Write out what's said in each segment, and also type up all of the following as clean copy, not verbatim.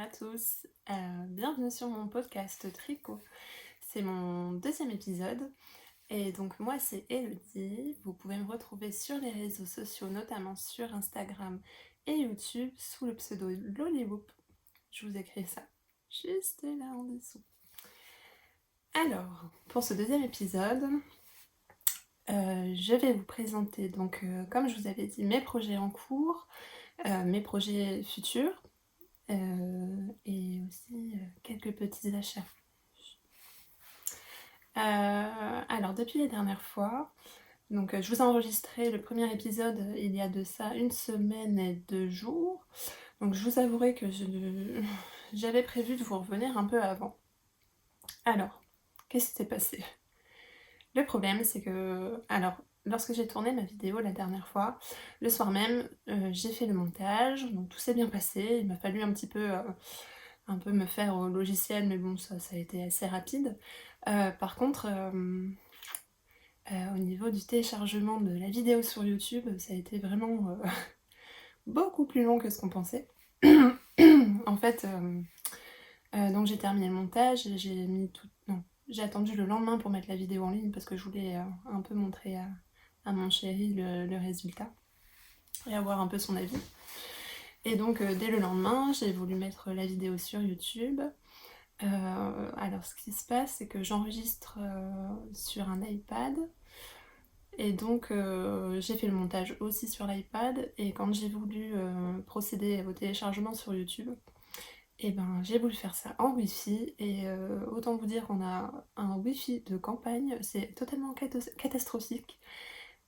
à tous, bienvenue sur mon podcast Tricot. C'est mon deuxième épisode et donc moi c'est Elodie. Vous pouvez me retrouver sur les réseaux sociaux, notamment sur Instagram et YouTube sous le pseudo Lollywoop. Je vous écris ça juste là en dessous. Alors, pour ce deuxième épisode, je vais vous présenter donc comme je vous avais dit mes projets en cours, mes projets futurs. Et aussi quelques petits achats. Alors depuis les dernières fois, donc je vous ai enregistré le premier épisode il y a de ça 1 semaine et 2 jours. Donc je vous avouerai que j'avais prévu de vous revenir un peu avant. Alors, qu'est-ce qui s'est passé? Le problème c'est que, alors, lorsque j'ai tourné ma vidéo la dernière fois, le soir même, j'ai fait le montage, donc tout s'est bien passé. Il m'a fallu un peu me faire au logiciel, mais bon, ça a été assez rapide. Par contre, au niveau du téléchargement de la vidéo sur YouTube, ça a été vraiment beaucoup plus long que ce qu'on pensait. En fait, donc j'ai terminé le montage, j'ai attendu le lendemain pour mettre la vidéo en ligne parce que je voulais un peu montrer à mon chéri le résultat et avoir un peu son avis. Et donc dès le lendemain, j'ai voulu mettre la vidéo sur YouTube. Alors ce qui se passe, c'est que j'enregistre sur un iPad et donc j'ai fait le montage aussi sur l'iPad et quand j'ai voulu procéder au téléchargement sur YouTube, et ben j'ai voulu faire ça en Wi-Fi et autant vous dire qu'on a un Wi-Fi de campagne, c'est totalement catastrophique.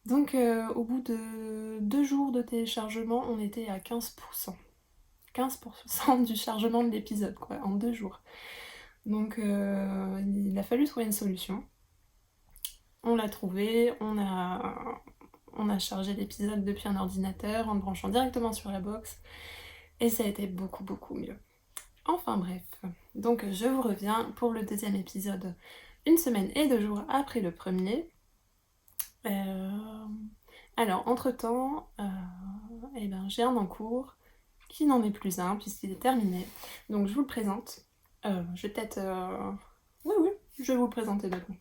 Donc au bout de 2 jours de téléchargement, on était à 15%. 15% du chargement de l'épisode quoi, en 2 jours. Donc il a fallu trouver une solution. On l'a trouvé, on a chargé l'épisode depuis un ordinateur en le branchant directement sur la box et ça a été beaucoup mieux. Enfin bref, donc je vous reviens pour le deuxième épisode 1 semaine et 2 jours après le premier. Alors entre-temps, eh ben, j'ai un en cours qui n'en est plus un puisqu'il est terminé. Donc je vous le présente. Je vais peut-être... Oui, je vais vous le présenter maintenant.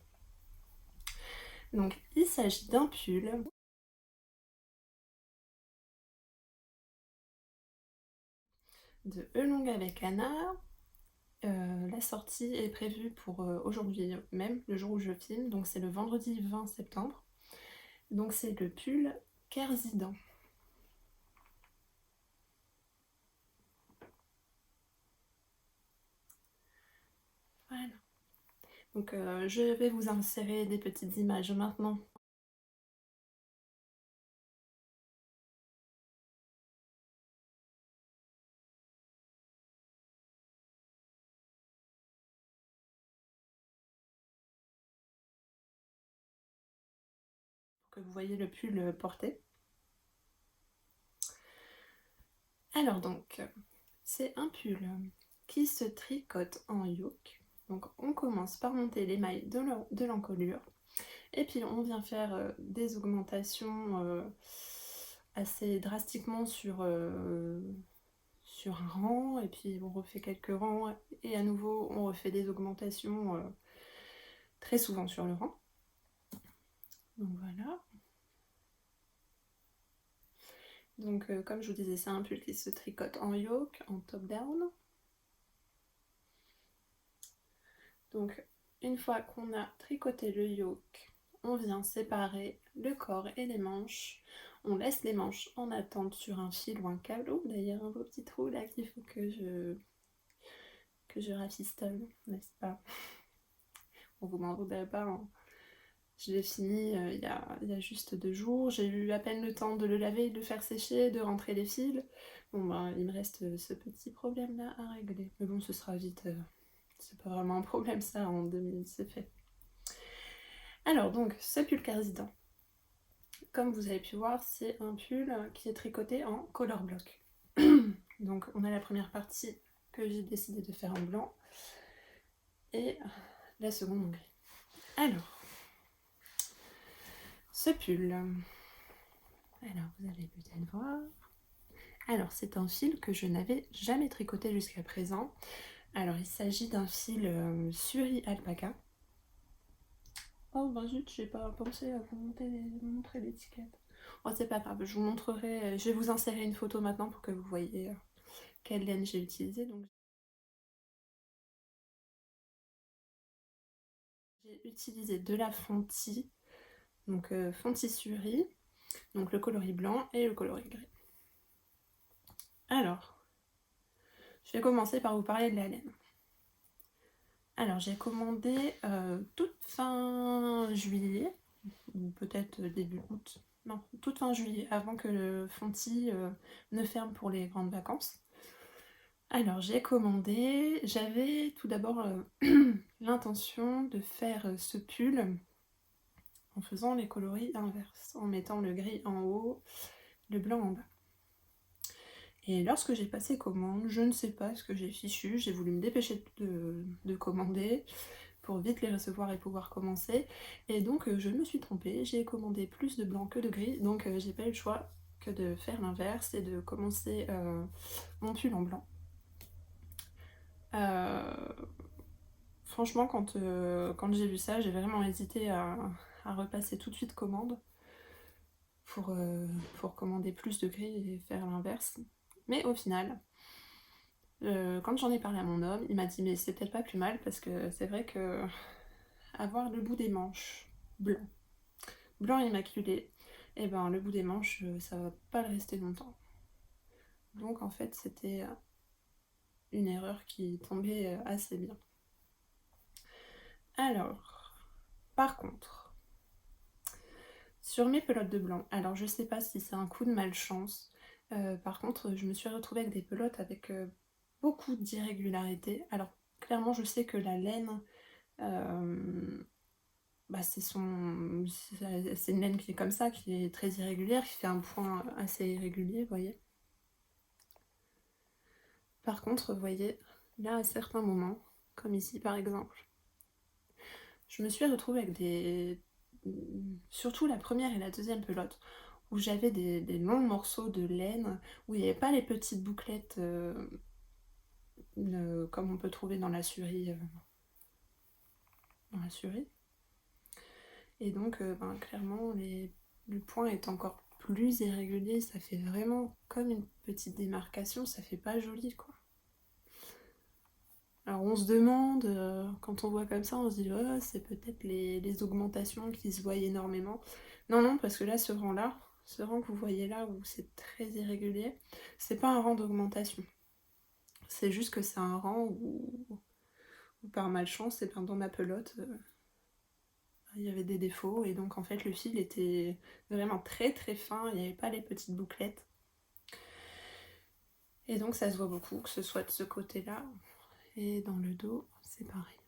Donc il s'agit d'un pull de Elong avec Anna. La sortie est prévue pour aujourd'hui même, le jour où je filme, donc c'est le vendredi 20 septembre. Donc c'est le pull Kerzidan. Voilà. Donc je vais vous insérer des petites images maintenant. Pour que vous voyez le pull porté. Alors donc, c'est un pull qui se tricote en yoke. Donc on commence par monter les mailles de l'encolure. Et puis on vient faire des augmentations assez drastiquement sur un rang, et puis on refait quelques rangs, et à nouveau on refait des augmentations très souvent sur le rang. Donc voilà. Donc comme je vous disais, c'est un pull qui se tricote en yoke, en top-down. Donc une fois qu'on a tricoté le yoke, on vient séparer le corps et les manches. On laisse les manches en attente sur un fil ou un câble. Oh, d'ailleurs un beau petit trou là qu'il faut que je rafistole, n'est-ce pas? On vous m'en voudrait pas, hein. Je l'ai fini il y a juste 2 jours. J'ai eu à peine le temps de le laver, de le faire sécher, de rentrer les fils. Bon ben il me reste ce petit problème là à régler. Mais bon, ce sera vite. C'est pas vraiment un problème ça, en 2 minutes c'est fait. Alors donc, ce pull Kerzidan, comme vous avez pu voir, c'est un pull qui est tricoté en color block. Donc on a la première partie que j'ai décidé de faire en blanc et la seconde en gris. Alors, ce pull, alors vous allez peut-être voir, Alors, c'est un fil que je n'avais jamais tricoté jusqu'à présent. Alors, il s'agit d'un fil Suri Alpaca. Oh ben zut, j'ai pas pensé à vous montrer l'étiquette. Oh, c'est pas grave, je vous montrerai, je vais vous insérer une photo maintenant pour que vous voyez quelle laine j'ai utilisée. Donc, j'ai utilisé de la Fonty, donc Fonty Suri, donc le coloris blanc et le coloris gris. Alors, je vais commencer par vous parler de la laine. Alors, j'ai commandé toute fin juillet, ou peut-être début août. Non, toute fin juillet, avant que le Fonty ne ferme pour les grandes vacances. Alors, j'ai commandé, j'avais tout d'abord l'intention de faire ce pull en faisant les coloris inverses, en mettant le gris en haut, le blanc en bas. Et lorsque j'ai passé commande, je ne sais pas ce que j'ai fichu, j'ai voulu me dépêcher de commander pour vite les recevoir et pouvoir commencer. Et donc je me suis trompée, j'ai commandé plus de blanc que de gris, donc j'ai pas eu le choix que de faire l'inverse et de commencer mon pull en blanc. Franchement, quand j'ai vu ça, j'ai vraiment hésité à repasser tout de suite commande pour commander plus de gris et faire l'inverse. Mais au final, quand j'en ai parlé à mon homme, il m'a dit mais c'est peut-être pas plus mal parce que c'est vrai que avoir le bout des manches blanc, blanc immaculé, et ben le bout des manches ça va pas le rester longtemps. Donc en fait c'était une erreur qui tombait assez bien. Alors, par contre, sur mes pelotes de blanc, alors je sais pas si c'est un coup de malchance, par contre je me suis retrouvée avec des pelotes avec beaucoup d'irrégularités. Alors clairement je sais que la laine, bah, c'est une laine qui est comme ça, qui est très irrégulière, qui fait un point assez irrégulier, vous voyez. Par contre, vous voyez, là à certains moments, comme ici par exemple, je me suis retrouvée avec surtout la première et la deuxième pelote, où j'avais des longs morceaux de laine, où il n'y avait pas les petites bouclettes comme on peut trouver dans la Suri. Et donc, ben, clairement, le point est encore plus irrégulier, ça fait vraiment comme une petite démarcation, ça fait pas joli quoi. Alors on se demande, quand on voit comme ça, on se dit oh, c'est peut-être les augmentations qui se voient énormément. Non, non, parce que là, ce rang que vous voyez là, où c'est très irrégulier, c'est pas un rang d'augmentation. C'est juste que c'est un rang où par malchance, et ben, dans ma pelote, il y avait des défauts, et donc en fait le fil était vraiment très très fin, il n'y avait pas les petites bouclettes. Et donc ça se voit beaucoup, que ce soit de ce côté-là, et dans le dos, c'est pareil.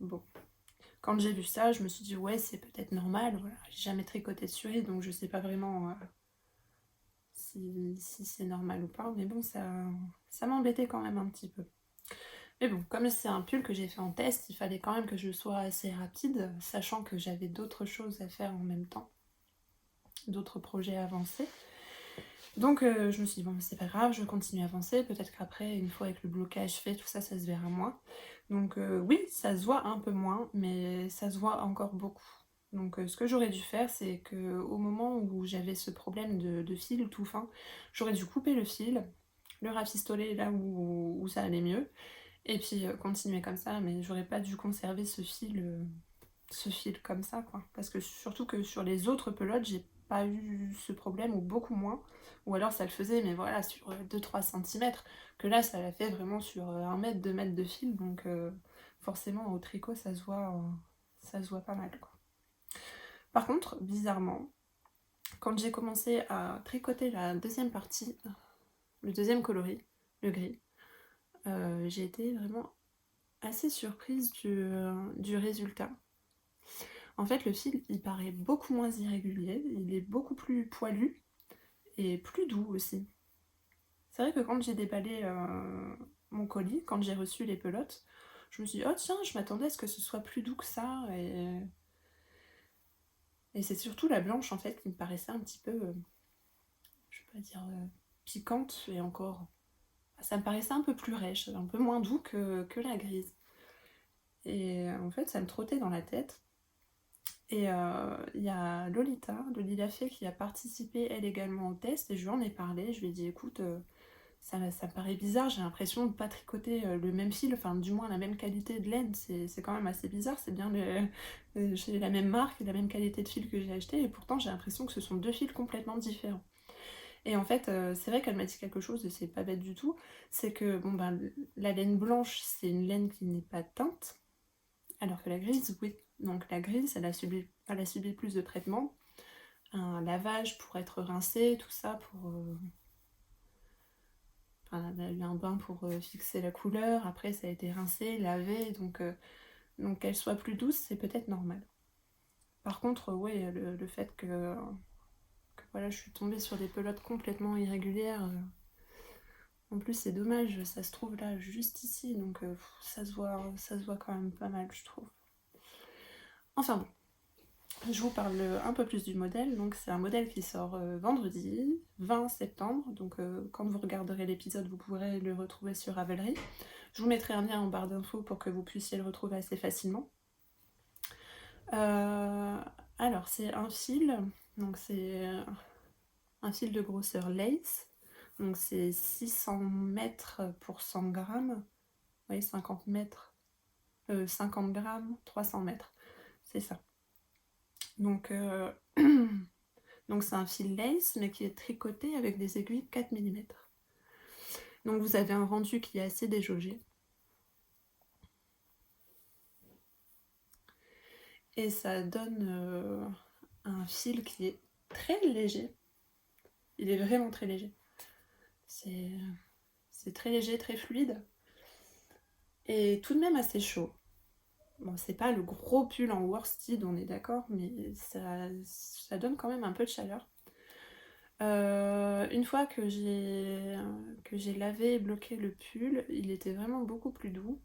Bon. Quand j'ai vu ça, je me suis dit ouais c'est peut-être normal, voilà. J'ai jamais tricoté de Suri donc je sais pas vraiment si c'est normal ou pas, mais bon ça m'embêtait quand même un petit peu. Mais bon, comme c'est un pull que j'ai fait en test, il fallait quand même que je sois assez rapide, sachant que j'avais d'autres choses à faire en même temps, d'autres projets avancés. Donc je me suis dit bon c'est pas grave, je continue à avancer, peut-être qu'après une fois avec le blocage fait tout ça, ça se verra moins. Donc oui ça se voit un peu moins mais ça se voit encore beaucoup. Donc ce que j'aurais dû faire c'est que au moment où j'avais ce problème de fil tout fin, j'aurais dû couper le fil, le rafistoler là où ça allait mieux et puis continuer comme ça, mais j'aurais pas dû conserver ce fil comme ça quoi, parce que surtout que sur les autres pelotes j'ai pas eu ce problème ou beaucoup moins, ou alors ça le faisait mais voilà sur 2-3 cm, que là ça l'a fait vraiment sur 1 mètre, 2 mètres de fil, donc forcément au tricot ça se voit pas mal quoi. Par contre bizarrement quand j'ai commencé à tricoter la deuxième partie, le deuxième coloris, le gris, j'ai été vraiment assez surprise du résultat. En fait, le fil, il paraît beaucoup moins irrégulier, il est beaucoup plus poilu et plus doux aussi. C'est vrai que quand j'ai déballé mon colis, quand j'ai reçu les pelotes, je me suis dit, oh tiens, je m'attendais à ce que ce soit plus doux que ça. Et c'est surtout la blanche, en fait, qui me paraissait un petit peu on va dire, piquante, et encore, ça me paraissait un peu plus rêche, un peu moins doux que la grise. Et en fait, ça me trottait dans la tête. Et il y a Lolita, de Lila Fée, qui a participé elle également au test, et je lui en ai parlé. Je lui ai dit écoute, ça me paraît bizarre, j'ai l'impression de pas tricoter le même fil, enfin du moins la même qualité de laine, c'est quand même assez bizarre, c'est bien j'ai la même marque et la même qualité de fil que j'ai acheté, et pourtant j'ai l'impression que ce sont deux fils complètement différents. Et en fait, c'est vrai qu'elle m'a dit quelque chose, et c'est pas bête du tout, c'est que bon, ben, la laine blanche, c'est une laine qui n'est pas teinte, alors que la grise, oui. Donc la grise, elle a subi plus de traitements, un lavage pour être rincée, tout ça, enfin, elle a eu un bain pour fixer la couleur, après ça a été rincé, lavé, donc qu'elle soit plus douce, c'est peut-être normal. Par contre, ouais, le fait que voilà, je suis tombée sur des pelotes complètement irrégulières, en plus c'est dommage, ça se trouve là, juste ici, donc ça se voit quand même pas mal, je trouve. Enfin bon. Je vous parle un peu plus du modèle. Donc c'est un modèle qui sort vendredi 20 septembre. Donc quand vous regarderez l'épisode, vous pourrez le retrouver sur Ravelry. Je vous mettrai un lien en barre d'infos pour que vous puissiez le retrouver assez facilement. Euh, alors c'est un fil, donc c'est un fil de grosseur lace. Donc c'est 600 mètres pour 100 grammes. Oui, 50 mètres, 50 grammes, 300 mètres. C'est ça. Donc Donc c'est un fil lace, mais qui est tricoté avec des aiguilles 4 mm. Donc vous avez un rendu qui est assez déjaugé. Et ça donne un fil qui est très léger. Il est vraiment très léger. C'est très léger, très fluide. Et tout de même assez chaud. Bon, c'est pas le gros pull en worsted, on est d'accord, mais ça donne quand même un peu de chaleur. Une fois que j'ai lavé et bloqué le pull, il était vraiment beaucoup plus doux,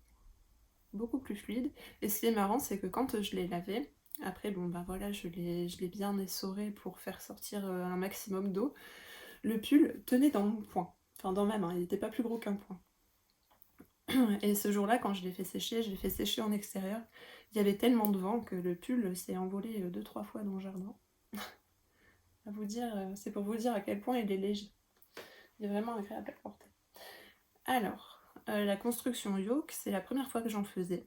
beaucoup plus fluide. Et ce qui est marrant, c'est que quand je l'ai lavé, après, bon bah voilà, je l'ai bien essoré pour faire sortir un maximum d'eau. Le pull tenait dans mon poing, enfin dans ma main, il n'était pas plus gros qu'un poing. Et ce jour-là, quand je l'ai fait sécher en extérieur, il y avait tellement de vent que le pull s'est envolé 2-3 fois dans le jardin. À vous dire, c'est pour vous dire à quel point il est léger. Il est vraiment agréable à porter. Alors, la construction yoke, c'est la première fois que j'en faisais.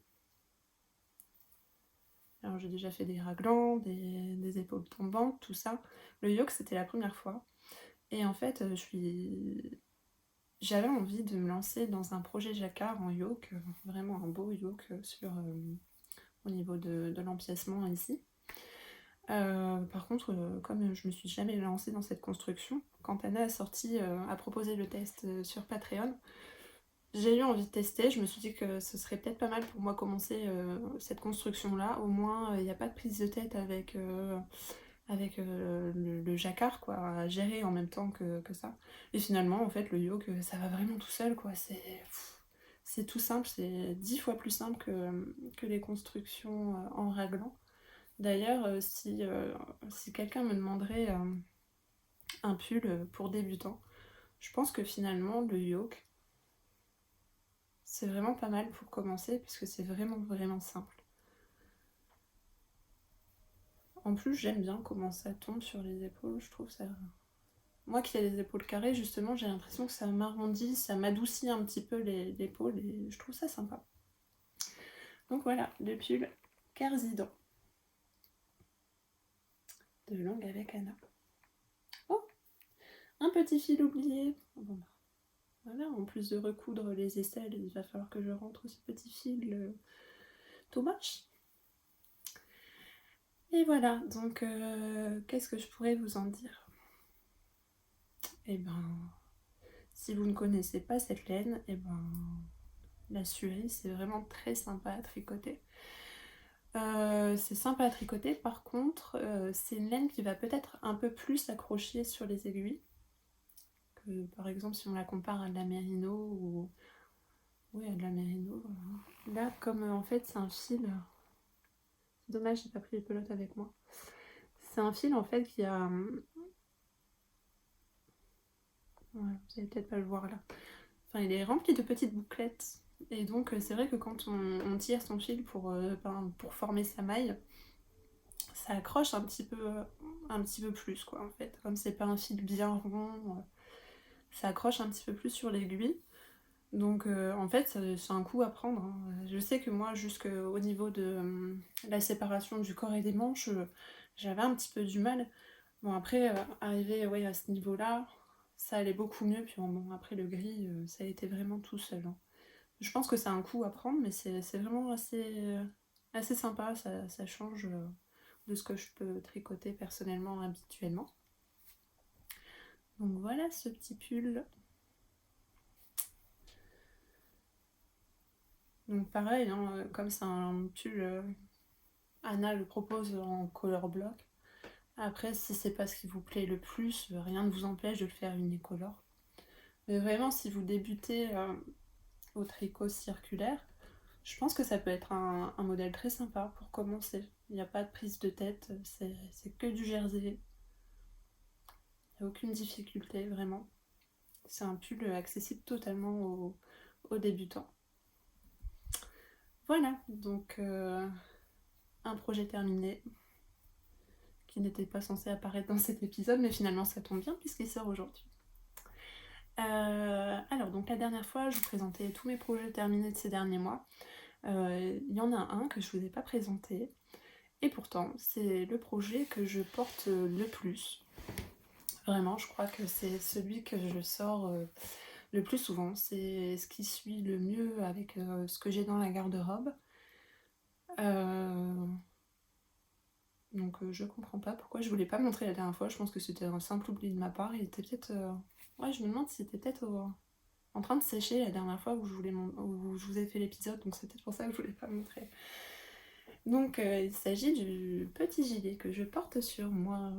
Alors j'ai déjà fait des raglans, des épaules tombantes, tout ça. Le yoke, c'était la première fois. Et en fait, j'avais envie de me lancer dans un projet jacquard en yoke, vraiment un beau yoke au niveau de l'empiècement ici. Par contre, comme je me suis jamais lancée dans cette construction, quand Anna a proposé le test sur Patreon, j'ai eu envie de tester. Je me suis dit que ce serait peut-être pas mal pour moi commencer cette construction-là. Au moins, il n'y a pas de prise de tête avec le jacquard, quoi, à gérer en même temps que ça. Et finalement, en fait, le yoke, ça va vraiment tout seul, quoi. C'est tout simple, c'est 10 fois plus simple que les constructions en raglan. D'ailleurs, si quelqu'un me demanderait un pull pour débutants, je pense que finalement, le yoke, c'est vraiment pas mal pour commencer, parce que c'est vraiment, vraiment simple. En plus, j'aime bien comment ça tombe sur les épaules, je trouve ça... Moi qui ai les épaules carrées, justement, j'ai l'impression que ça m'arrondit, ça m'adoucit un petit peu l'épaule, et je trouve ça sympa. Donc voilà, le pull Kerzidan de Langue avec Anna. Oh, un petit fil oublié. Bon, bah, voilà, en plus de recoudre les aisselles, il va falloir que je rentre ce petit fil too much. Et voilà, donc qu'est-ce que je pourrais vous en dire? Eh ben, si vous ne connaissez pas cette laine, eh ben, la Surie, c'est vraiment très sympa à tricoter. C'est sympa à tricoter, par contre, c'est une laine qui va peut-être un peu plus s'accrocher sur les aiguilles que, par exemple, si on la compare à de la Merino ou... Oui, à de la Merino. Là, comme en fait, c'est un fil... C'est dommage, j'ai pas pris les pelotes avec moi. C'est un fil, en fait, qui a... Ouais, vous allez peut-être pas le voir là. Enfin, il est rempli de petites bouclettes. Et donc, c'est vrai que quand on tire son fil pour former sa maille, ça accroche un petit peu plus, quoi, en fait. Comme c'est pas un fil bien rond, ça accroche un petit peu plus sur l'aiguille. Donc, en fait, c'est un coup à prendre, hein. Je sais que moi, jusqu'au niveau de la séparation du corps et des manches, j'avais un petit peu du mal. Bon, après, arrivé ouais, à ce niveau-là, ça allait beaucoup mieux. Puis bon, après, le gris, ça a été vraiment tout seul, hein. Je pense que c'est un coup à prendre, mais c'est vraiment assez sympa. Ça change de ce que je peux tricoter personnellement habituellement. Donc voilà ce petit pull. Donc pareil, hein, comme c'est un pull, Anna le propose en color block. Après, si c'est pas ce qui vous plaît le plus, rien ne vous empêche de le faire unicolore. Mais vraiment, si vous débutez au tricot circulaire, je pense que ça peut être un modèle très sympa pour commencer. Il n'y a pas de prise de tête, c'est que du jersey. Il n'y a aucune difficulté, vraiment. C'est un pull accessible totalement aux débutants. Voilà, donc un projet terminé qui n'était pas censé apparaître dans cet épisode, mais finalement ça tombe bien puisqu'il sort aujourd'hui. Alors, donc la dernière fois, je vous présentais tous mes projets terminés de ces derniers mois. Il y en a un que je ne vous ai pas présenté, et pourtant, c'est le projet que je porte le plus. Vraiment, je crois que c'est celui que je sors le plus souvent. C'est ce qui suit le mieux avec ce que j'ai dans la garde-robe. Donc je comprends pas pourquoi je voulais pas montrer la dernière fois. Je pense que c'était un simple oubli de ma part. Il était peut-être... Ouais, je me demande si c'était peut-être en train de sécher la dernière fois où je vous ai fait l'épisode. Donc c'est peut-être pour ça que je voulais pas montrer. Donc il s'agit du petit gilet que je porte sur moi.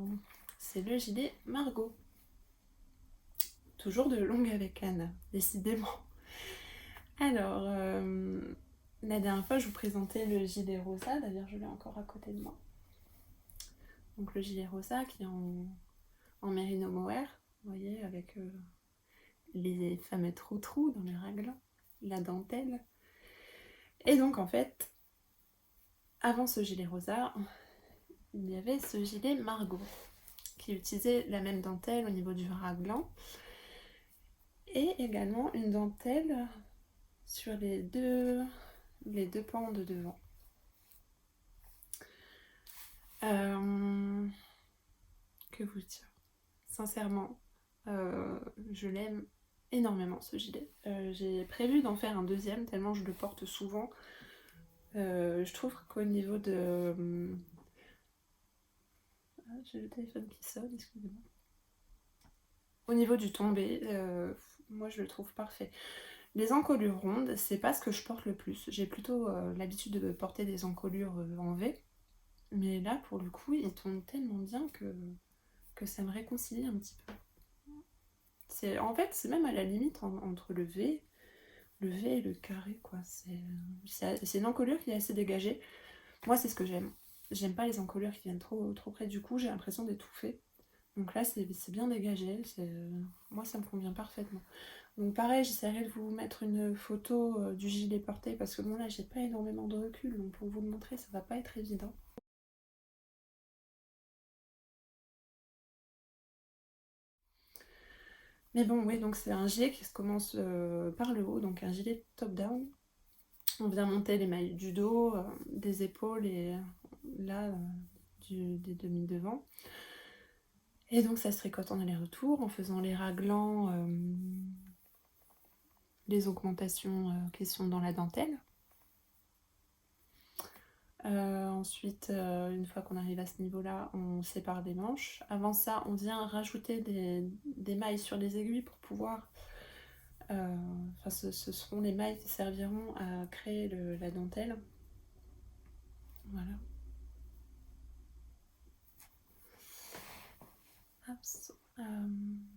C'est le gilet Margot. Toujours de longue avec Anne, décidément. Alors, la dernière fois je vous présentais le gilet rosa. D'ailleurs je l'ai encore à côté de moi. Donc le gilet rosa qui est en merino mohair, vous voyez, avec les fameux trous dans les raglan, la dentelle. Et donc en fait, avant ce gilet rosa, il y avait ce gilet Margot qui utilisait la même dentelle au niveau du raglan et également une dentelle sur les deux pans de devant. Que vous dire, sincèrement, je l'aime énormément ce gilet. J'ai prévu d'en faire un deuxième tellement je le porte souvent. Je trouve qu'au niveau de... Ah, j'ai le téléphone qui sonne, excusez-moi. Au niveau du tombé, moi je le trouve parfait. Les encolures rondes, c'est pas ce que je porte le plus. J'ai plutôt l'habitude de porter des encolures en V. Mais là, pour le coup, il tombe tellement bien que ça me réconcilie un petit peu. En fait, c'est même à la limite entre le V et le carré, quoi. C'est une encolure qui est assez dégagée. Moi, c'est ce que j'aime. J'aime pas les encolures qui viennent trop près du cou, j'ai l'impression d'étouffer. Donc là, c'est bien dégagé. Moi, ça me convient parfaitement. Donc pareil, j'essaierai de vous mettre une photo du gilet porté parce que bon là, j'ai pas énormément de recul. Donc pour vous le montrer, ça va pas être évident. Mais bon, oui, donc c'est un gilet qui se commence par le haut, donc un gilet top-down. On vient monter les mailles du dos, des épaules et là, des demi-devants. Et donc ça se tricote en aller-retour en faisant les raglans, les augmentations qui sont dans la dentelle. Ensuite, une fois qu'on arrive à ce niveau-là, on sépare les manches. Avant ça, on vient rajouter des mailles sur les aiguilles pour pouvoir... ce seront les mailles qui serviront à créer la dentelle. Voilà.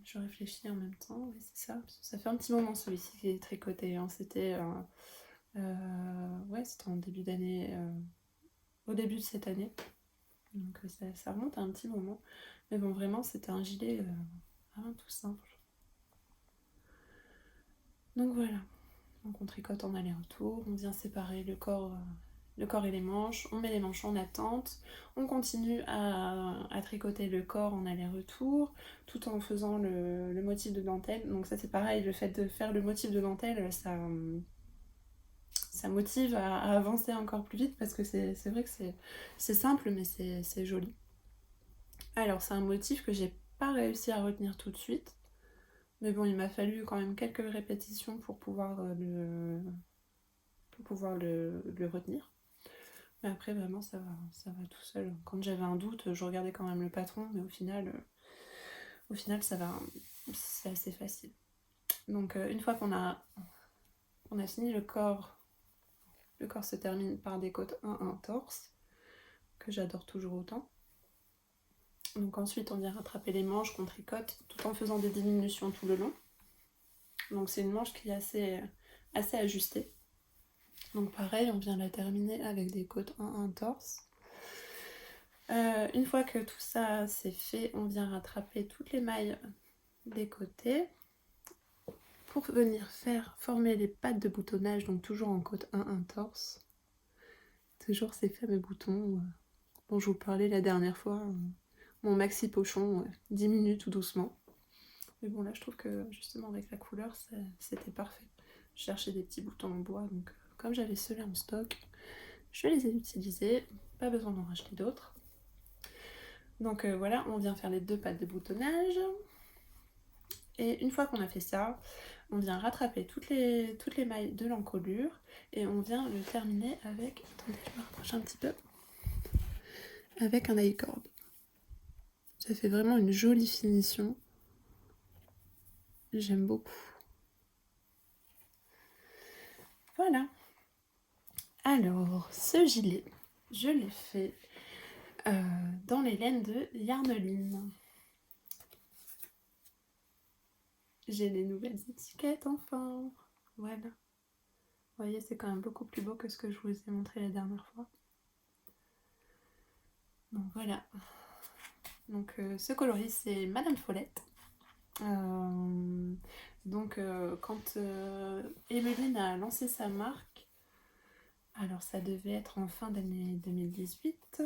Je réfléchis en même temps, oui, c'est ça. Ça fait un petit moment celui-ci qui est tricoté, hein. C'était ouais, c'était en début d'année, au début de cette année. Donc ça remonte à un petit moment. Mais bon, vraiment, c'était un gilet vraiment tout simple. Donc voilà, donc on tricote en aller-retour, on vient séparer le corps et les manches, on met les manches en attente, on continue à tricoter le corps en aller-retour, tout en faisant le motif de dentelle. Donc ça c'est pareil, le fait de faire le motif de dentelle, ça motive à avancer encore plus vite, parce que c'est vrai que c'est simple, mais c'est joli. Alors c'est un motif que j'ai pas réussi à retenir tout de suite, mais bon, il m'a fallu quand même quelques répétitions pour pouvoir le retenir. Mais après, vraiment, ça va tout seul. Quand j'avais un doute, je regardais quand même le patron, mais au final ça va, c'est assez facile. Donc une fois qu'on a fini le corps se termine par des côtes 1-1 torse, que j'adore toujours autant. Donc ensuite, on vient rattraper les manches qu'on tricote tout en faisant des diminutions tout le long. Donc c'est une manche qui est assez ajustée. Donc pareil, on vient la terminer avec des côtes 1-1 torse. Une fois que tout ça c'est fait, on vient rattraper toutes les mailles des côtés pour venir former les pattes de boutonnage, donc toujours en côte 1-1 torse. Toujours ces fameux boutons dont je vous parlais la dernière fois, mon maxi pochon, 10 minutes tout doucement. Mais bon, là je trouve que justement avec la couleur c'était parfait. Je cherchais des petits boutons en bois, donc comme j'avais ceux-là en stock, je les ai utilisés, pas besoin d'en racheter d'autres. Donc voilà, on vient faire les 2 pattes de boutonnage. Et une fois qu'on a fait ça, on vient rattraper toutes les mailles de l'encolure et on vient le terminer avec, attendez, je me rapproche un petit peu, avec un I-cord. Ça fait vraiment une jolie finition. J'aime beaucoup. Voilà. Alors, ce gilet, je l'ai fait dans les laines de Yarneline. J'ai les nouvelles étiquettes enfin. Voilà. Vous voyez, c'est quand même beaucoup plus beau que ce que je vous ai montré la dernière fois. Donc voilà. Donc ce coloris, c'est Madame Follette. Donc quand Emmeline a lancé sa marque, alors ça devait être en fin d'année 2018,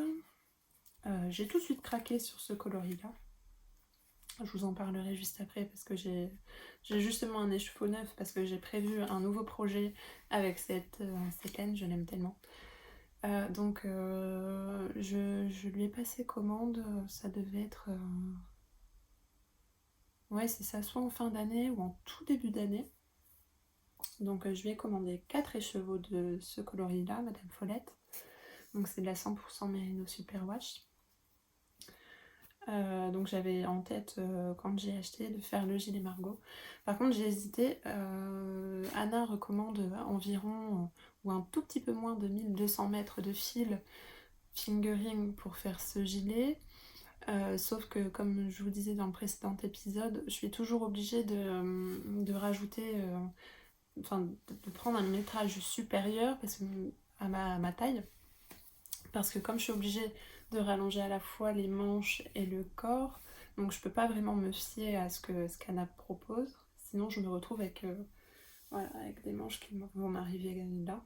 j'ai tout de suite craqué sur ce coloris-là. Je vous en parlerai juste après parce que j'ai justement un écheveau neuf, parce que j'ai prévu un nouveau projet avec cette laine, je l'aime tellement. Donc je lui ai passé commande, ça devait être... ouais, c'est ça, soit en fin d'année ou en tout début d'année. Donc je lui ai commandé 4 écheveaux de ce coloris-là, Madame Follette. Donc c'est de la 100% Merino Superwash. Donc j'avais en tête, quand j'ai acheté, de faire le gilet Margot. Par contre j'ai hésité, Anna recommande environ ou un tout petit peu moins de 1200 mètres de fil fingering pour faire ce gilet. Sauf que comme je vous disais dans le précédent épisode, je suis toujours obligée de rajouter, enfin de prendre un métrage supérieur à ma taille. Parce que comme je suis obligée de rallonger à la fois les manches et le corps, donc je peux pas vraiment me fier à ce qu'Anna propose. Sinon je me retrouve avec, voilà, avec des manches qui vont m'arriver là.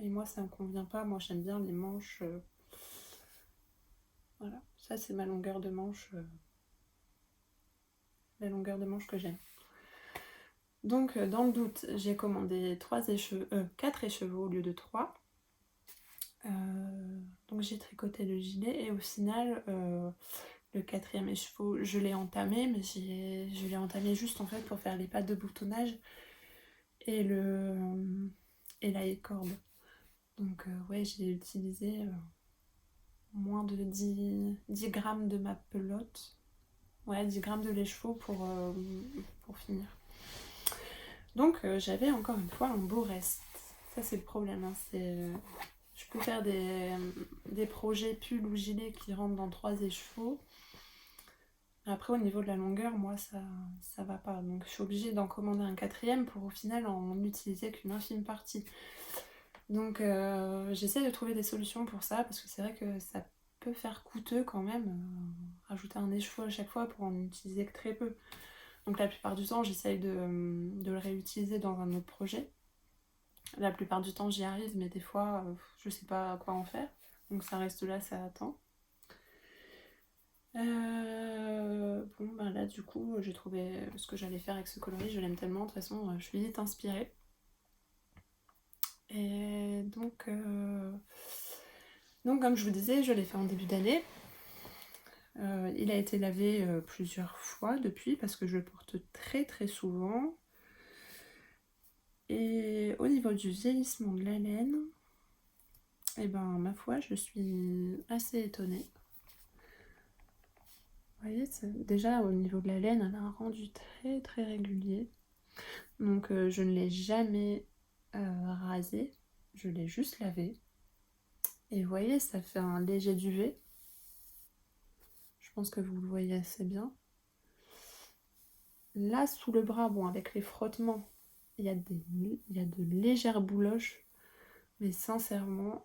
Et moi ça me convient pas, moi j'aime bien les manches... voilà, ça c'est ma longueur de manche, la longueur de manche que j'aime. Donc dans le doute, j'ai commandé 4 écheveaux au lieu de 3. Donc j'ai tricoté le gilet et au final le 4e écheveau je l'ai entamé, mais je l'ai entamé juste en fait pour faire les pattes de boutonnage et la corde. Donc ouais, j'ai utilisé moins de 10 grammes de ma pelote, ouais, 10 grammes de l'écheveau pour finir. Donc j'avais encore une fois un beau reste. Ça c'est le problème, hein, je peux faire des projets pull ou gilet qui rentrent dans 3 écheveaux. Après au niveau de la longueur, moi ça va pas. Donc je suis obligée d'en commander un 4e pour au final en utiliser qu'une infime partie. Donc j'essaie de trouver des solutions pour ça, parce que c'est vrai que ça peut faire coûteux quand même, rajouter un écheveau à chaque fois pour en utiliser que très peu. Donc la plupart du temps, j'essaye de le réutiliser dans un autre projet. La plupart du temps, j'y arrive, mais des fois, je sais pas quoi en faire. Donc ça reste là, ça attend. Bon, ben là, du coup, j'ai trouvé ce que j'allais faire avec ce coloris. Je l'aime tellement, de toute façon, je suis vite inspirée. Et donc comme je vous disais, je l'ai fait en début d'année. Il a été lavé plusieurs fois depuis, parce que je le porte très très souvent. Et au niveau du vieillissement de la laine, et ben ma foi, je suis assez étonnée. Vous voyez, déjà au niveau de la laine, elle a un rendu très très régulier. Donc je ne l'ai jamais rasé, je l'ai juste lavé. Et vous voyez, ça fait un léger duvet. Je pense que vous le voyez assez bien. Là, sous le bras, bon, avec les frottements, il y a de légères bouloches. Mais sincèrement,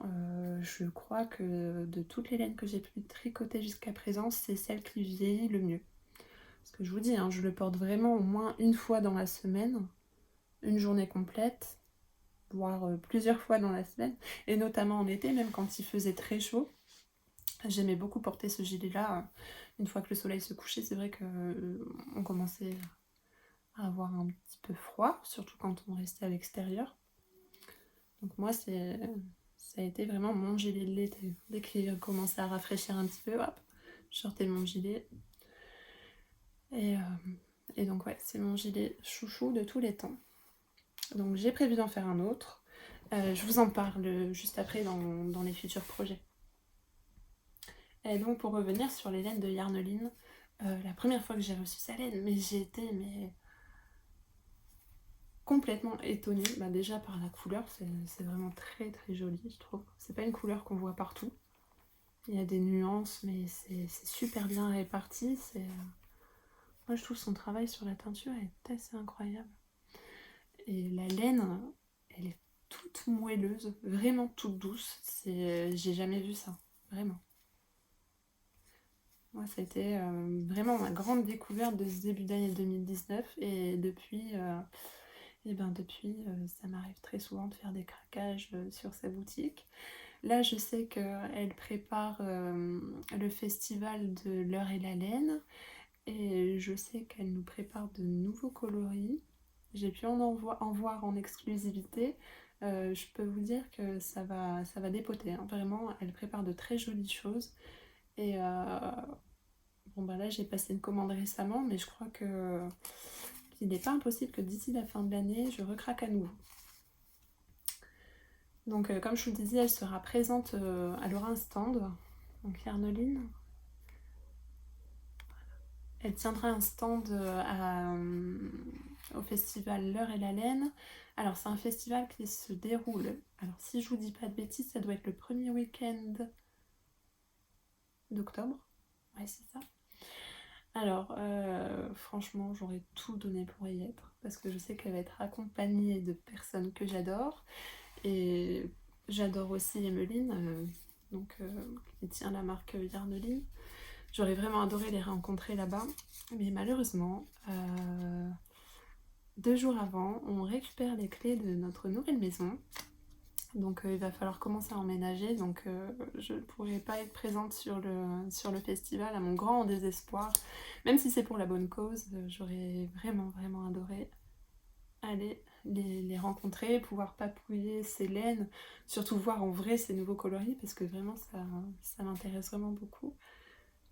je crois que de toutes les laines que j'ai pu tricoter jusqu'à présent, c'est celle qui vieillit le mieux. Parce que je vous dis, hein, je le porte vraiment au moins une fois dans la semaine, une journée complète, voire plusieurs fois dans la semaine. Et notamment en été, même quand il faisait très chaud. J'aimais beaucoup porter ce gilet-là. Une fois que le soleil se couchait, c'est vrai qu'on commençait à avoir un petit peu froid, surtout quand on restait à l'extérieur. Donc moi, ça a été vraiment mon gilet de l'été. Dès qu'il commençait à rafraîchir un petit peu, hop, je sortais mon gilet. Et donc ouais, c'est mon gilet chouchou de tous les temps. Donc j'ai prévu d'en faire un autre. Je vous en parle juste après dans les futurs projets. Et donc pour revenir sur les laines de Yarneline, la première fois que j'ai reçu sa laine, mais j'ai été complètement étonnée. Bah, déjà par la couleur, c'est vraiment très très joli, je trouve. C'est pas une couleur qu'on voit partout. Il y a des nuances, mais c'est super bien réparti. Moi je trouve son travail sur la teinture est assez incroyable. Et la laine, elle est toute moelleuse, vraiment toute douce. J'ai jamais vu ça, vraiment. Moi, ça a été vraiment ma grande découverte de ce début d'année 2019. Et depuis, ça m'arrive très souvent de faire des craquages sur sa boutique. Là, je sais qu'elle prépare le festival de l'heure et la laine. Et je sais qu'elle nous prépare de nouveaux coloris. J'ai pu en voir en exclusivité. Je peux vous dire que ça va dépoter, hein. Vraiment, elle prépare de très jolies choses. Et bon, bah là, j'ai passé une commande récemment, mais je crois qu'il n'est pas impossible que d'ici la fin de l'année, je recraque à nouveau. Donc, comme je vous le disais, elle sera présente, elle aura un stand, donc Yarneline. Elle tiendra un stand au festival L'Heure et la Laine. Alors, c'est un festival qui se déroule. Alors, si je vous dis pas de bêtises, ça doit être le premier week-end d'octobre. Ouais, c'est ça. Alors, franchement, j'aurais tout donné pour y être. Parce que je sais qu'elle va être accompagnée de personnes que j'adore. Et j'adore aussi Emmeline, qui tient la marque Yarneline. J'aurais vraiment adoré les rencontrer là-bas. Mais malheureusement, 2 jours avant, on récupère les clés de notre nouvelle maison. Donc il va falloir commencer à emménager. Donc je ne pourrai pas être présente sur le festival, à mon grand désespoir. Même si c'est pour la bonne cause, j'aurais vraiment vraiment adoré aller les rencontrer, pouvoir papouiller ces laines, surtout voir en vrai ces nouveaux coloris, parce que vraiment ça m'intéresse vraiment beaucoup.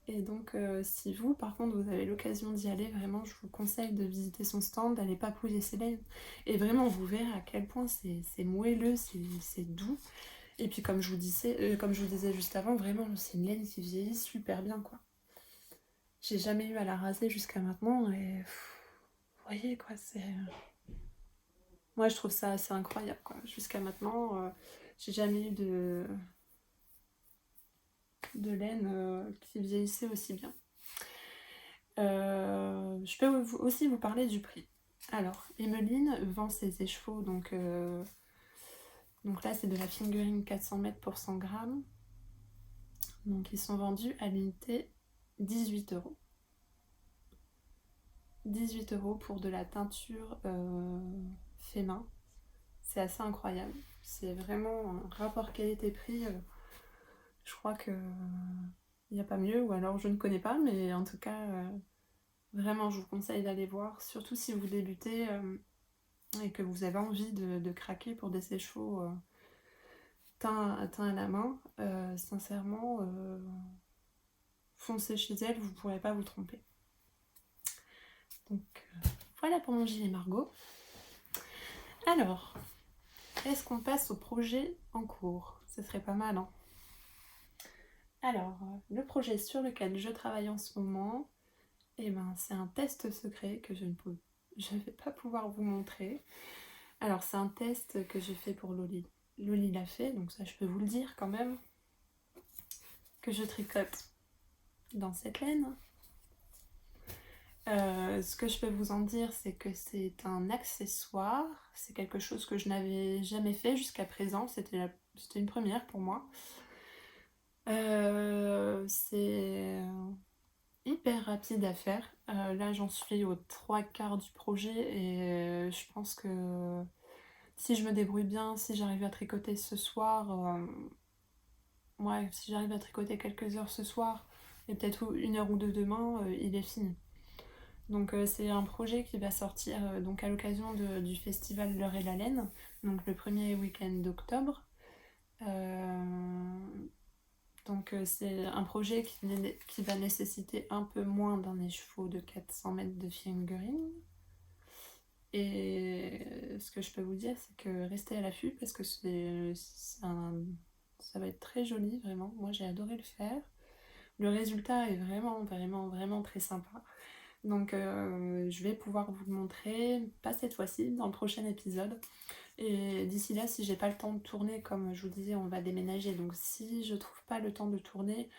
Et donc si vous par contre vous avez l'occasion d'y aller, vraiment je vous conseille de visiter son stand, d'aller papouiller ses laines, et vraiment vous verrez à quel point c'est moelleux, c'est doux. Et puis comme je vous disais juste avant, vraiment c'est une laine qui vieillit super bien, quoi. J'ai jamais eu à la raser jusqu'à maintenant, et vous voyez quoi, moi je trouve ça assez incroyable, quoi. Jusqu'à maintenant, j'ai jamais eu de laine qui vieillissait aussi bien. Je peux aussi vous parler du prix. Alors, Emmeline vend ses écheveaux, donc là c'est de la fingering 400 mètres pour 100 grammes. Donc ils sont vendus à l'unité 18 €. 18 € pour de la teinture fait main. C'est assez incroyable. C'est vraiment un rapport qualité-prix. Je crois que il n'y a pas mieux, ou alors je ne connais pas, mais en tout cas, vraiment, je vous conseille d'aller voir, surtout si vous débutez et que vous avez envie de craquer pour des sèche-cheveux teints à la main. Sincèrement, foncez chez elle, vous ne pourrez pas vous tromper. Donc voilà pour mon gilet Margot. Alors, est-ce qu'on passe au projet en cours? Ce serait pas mal, hein? Alors, le projet sur lequel je travaille en ce moment, c'est un test secret que je ne vais pas pouvoir vous montrer. Alors, c'est un test que j'ai fait pour Loli. Loli l'a fait, donc ça je peux vous le dire quand même, que je tricote dans cette laine. Ce que je peux vous en dire, c'est que c'est un accessoire. C'est quelque chose que je n'avais jamais fait jusqu'à présent. C'était une première pour moi. C'est hyper rapide à faire. Là, j'en suis aux 3/4 du projet et je pense que si je me débrouille bien, si j'arrive à tricoter ce soir, si j'arrive à tricoter quelques heures ce soir et peut-être 1 heure ou deux demain, il est fini. Donc c'est un projet qui va sortir donc à l'occasion du festival L'Heure et la Laine, donc le premier week-end d'octobre. Donc c'est un projet qui va nécessiter un peu moins d'un écheveau de 400 mètres de fingering. Et ce que je peux vous dire, c'est que restez à l'affût parce que ça va être très joli, vraiment. Moi j'ai adoré le faire. Le résultat est vraiment, vraiment, vraiment très sympa. Donc je vais pouvoir vous le montrer, pas cette fois-ci, dans le prochain épisode. Et d'ici là, si j'ai pas le temps de tourner, comme je vous disais, on va déménager. Donc si je trouve pas le temps de tourner,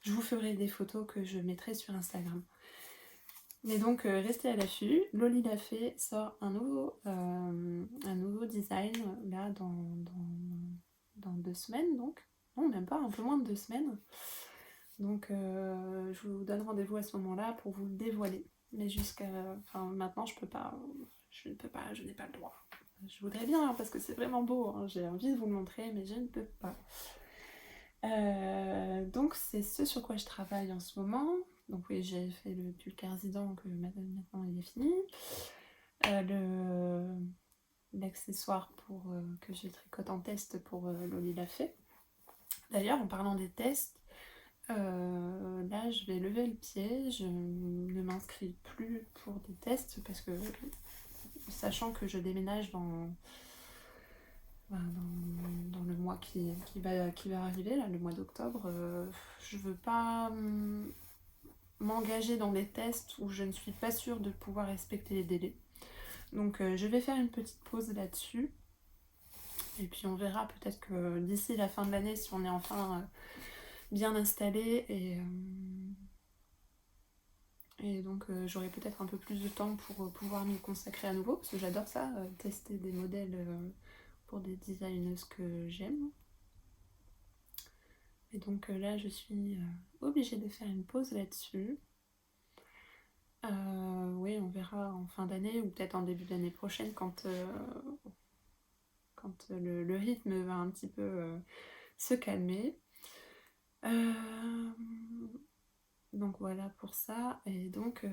je vous ferai des photos que je mettrai sur Instagram. Mais donc restez à l'affût. Loli l'a fait, sort un nouveau design là dans 2 semaines, donc. Non, même pas, un peu moins de 2 semaines. Donc je vous donne rendez-vous à ce moment-là pour vous le dévoiler. Mais maintenant je n'ai pas le droit. Je voudrais bien parce que c'est vraiment beau, hein. J'ai envie de vous le montrer, mais je ne peux pas. Donc c'est ce sur quoi je travaille en ce moment. Donc oui, j'ai fait le pull Cardigan que maintenant il est fini. L'accessoire que je tricote en test pour Loli l'a fait. D'ailleurs, en parlant des tests, là je vais lever le pied, je ne m'inscris plus pour des tests parce que, sachant que je déménage dans le mois qui va arriver, là, le mois d'octobre, je veux pas m'engager dans des tests où je ne suis pas sûre de pouvoir respecter les délais. Donc je vais faire une petite pause là-dessus. Et puis on verra peut-être que d'ici la fin de l'année, si on est enfin bien installé et donc j'aurai peut-être un peu plus de temps pour pouvoir m'y consacrer à nouveau, parce que j'adore ça, tester des modèles pour des designeuses que j'aime. Et donc là je suis obligée de faire une pause là-dessus. Oui, on verra en fin d'année ou peut-être en début d'année prochaine quand le rythme va un petit peu se calmer. Donc voilà pour ça. Et donc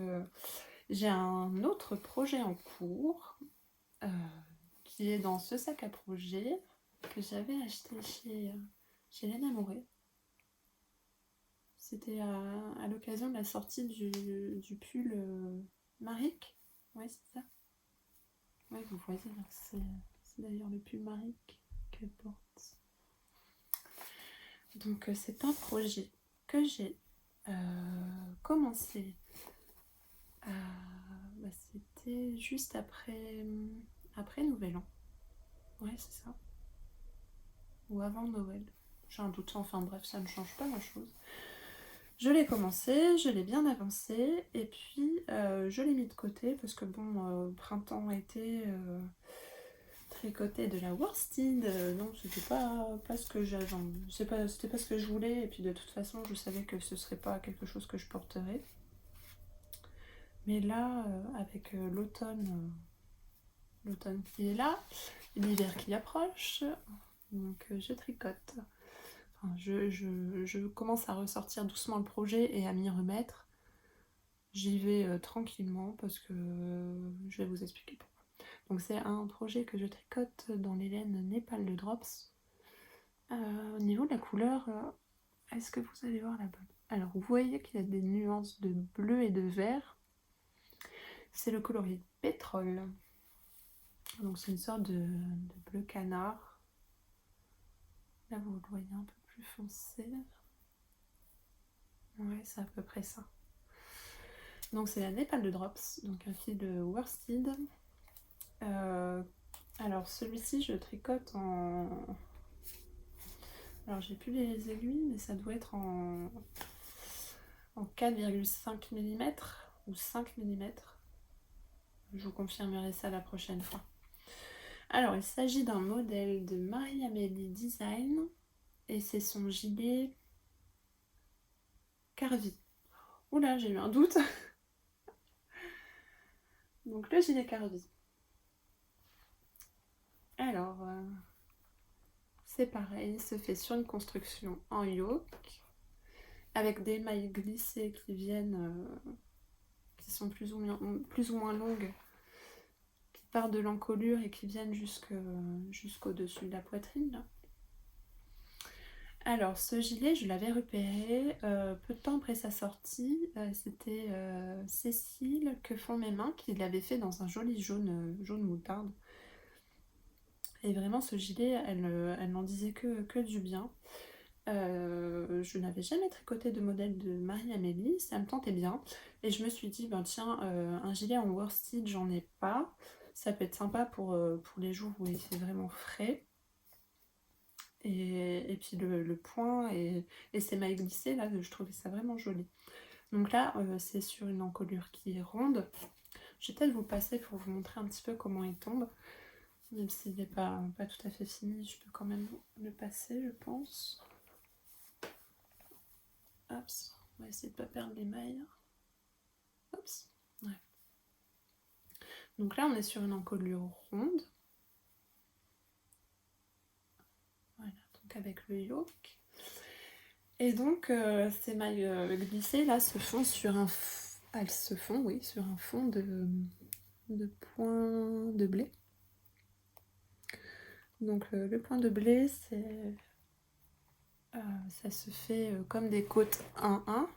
j'ai un autre projet en cours qui est dans ce sac à projet que j'avais acheté chez Lena Moré. C'était à l'occasion de la sortie du pull Maric. Ouais, c'est ça. Ouais, vous voyez, c'est d'ailleurs le pull Maric qu'elle porte. Donc c'est un projet que j'ai commencé c'était juste après Nouvel An. Ouais, c'est ça. Ou avant Noël. J'ai un doute, enfin bref, ça ne change pas grand chose. Je l'ai commencé, je l'ai bien avancé, et puis je l'ai mis de côté parce que bon, printemps, été, tricoter de la worsted, non, c'était pas ce que j'avais, c'était pas ce que je voulais, et puis de toute façon, je savais que ce serait pas quelque chose que je porterais. Mais là, avec l'automne qui est là, l'hiver qui approche, donc je tricote. Enfin, je commence à ressortir doucement le projet et à m'y remettre. J'y vais tranquillement parce que je vais vous expliquer pourquoi. Donc c'est un projet que je tricote dans les laines Népal de Drops. Au niveau de la couleur, est-ce que vous allez voir la bonne? Alors vous voyez qu'il y a des nuances de bleu et de vert. C'est le coloris pétrole. Donc c'est une sorte de bleu canard. Là vous le voyez un peu plus foncé. Ouais, c'est à peu près ça. Donc c'est la Népal de Drops, donc un fil de worsted. Alors celui-ci je tricote en... Alors j'ai plus les aiguilles, mais ça doit être en 4,5 mm ou 5 mm. Je vous confirmerai ça la prochaine fois. Alors il s'agit d'un modèle de Marie-Amélie Design et c'est son gilet Carvi. Oula, j'ai eu un doute. Donc le gilet Carvi. Alors, c'est pareil, il se fait sur une construction en yoke, avec des mailles glissées qui viennent, qui sont plus ou moins longues, qui partent de l'encolure et qui viennent jusqu'au-dessus de la poitrine. Là. Alors, ce gilet, je l'avais repéré peu de temps après sa sortie. C'était Cécile que font mes mains qui l'avait fait dans un joli jaune moutarde. Et vraiment, ce gilet, elle n'en disait que du bien. Je n'avais jamais tricoté de modèle de Marie-Amélie, ça me tentait bien. Et je me suis dit, ben tiens, un gilet en worsted, j'en ai pas. Ça peut être sympa pour les jours où il fait vraiment frais. Et puis le point et ces mailles glissées, là, je trouvais ça vraiment joli. Donc là, c'est sur une encolure qui est ronde. Je vais peut-être vous passer pour vous montrer un petit peu comment il tombe. Même s'il n'est pas tout à fait fini, je peux quand même le passer, je pense. Hop, on va essayer de ne pas perdre les mailles. Hop, ouais. Donc là, on est sur une encolure ronde. Voilà, donc avec le yoke. Et donc, ces mailles glissées, là, se font sur un... Elles se font, oui, sur un fond de point de blé. Donc, le point de blé, c'est... ça se fait comme des côtes 1-1.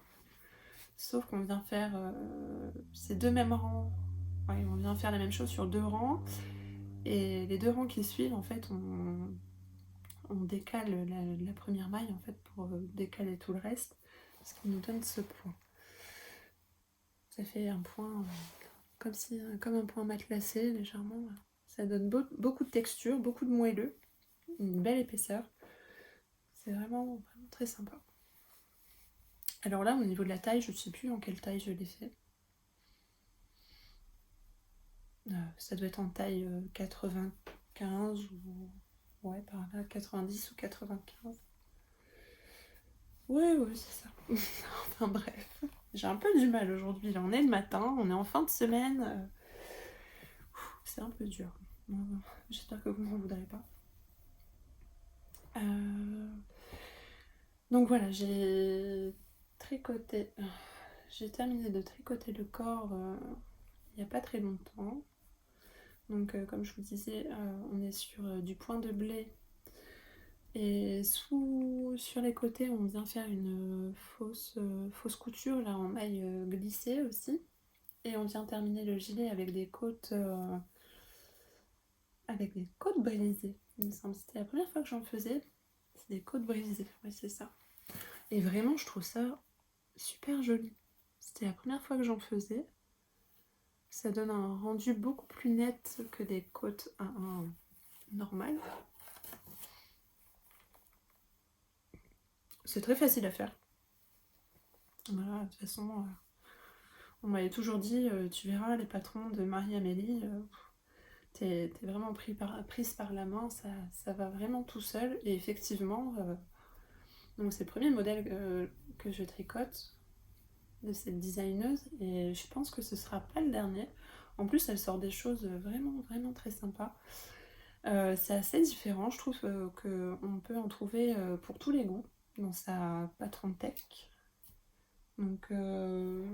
Sauf qu'on vient faire ces deux mêmes rangs. Ouais, on vient faire la même chose sur 2 rangs. Et les 2 rangs qui suivent, en fait, on décale la première maille en fait pour décaler tout le reste, ce qui nous donne ce point. Ça fait un point comme un point matelassé légèrement. Ça donne beaucoup de texture, beaucoup de moelleux, une belle épaisseur. C'est vraiment très sympa. Alors là, au niveau de la taille, je ne sais plus en quelle taille je l'ai fait. Ça doit être en taille 95 ou... Ouais, par là, 90 ou 95. Ouais, c'est ça. Enfin bref, j'ai un peu du mal aujourd'hui. Là, on est le matin, on est en fin de semaine. C'est un peu dur. J'espère que vous ne m'en voudrez pas. Donc voilà, j'ai tricoté. J'ai terminé de tricoter le corps il n'y a pas très longtemps. Donc comme je vous disais, on est sur du point de blé. Et sur les côtés, on vient faire une fausse couture là en maille glissée aussi. Et on vient terminer le gilet avec des côtes brisées. Il me semble c'était la première fois que j'en faisais. C'est des côtes brisées, oui c'est ça. Et vraiment je trouve ça super joli. C'était la première fois que j'en faisais. Ça donne un rendu beaucoup plus net que des côtes normales. C'est très facile à faire. Voilà, de toute façon, on m'avait toujours dit, tu verras les patrons de Marie-Amélie, t'es vraiment prise par la main, ça va vraiment tout seul. Et effectivement, donc c'est le premier modèle que je tricote. de cette designeuse et je pense que ce sera pas le dernier. En plus, elle sort des choses vraiment, vraiment très sympas. C'est assez différent, je trouve qu'on peut en trouver pour tous les goûts dans sa patron tech. Donc, je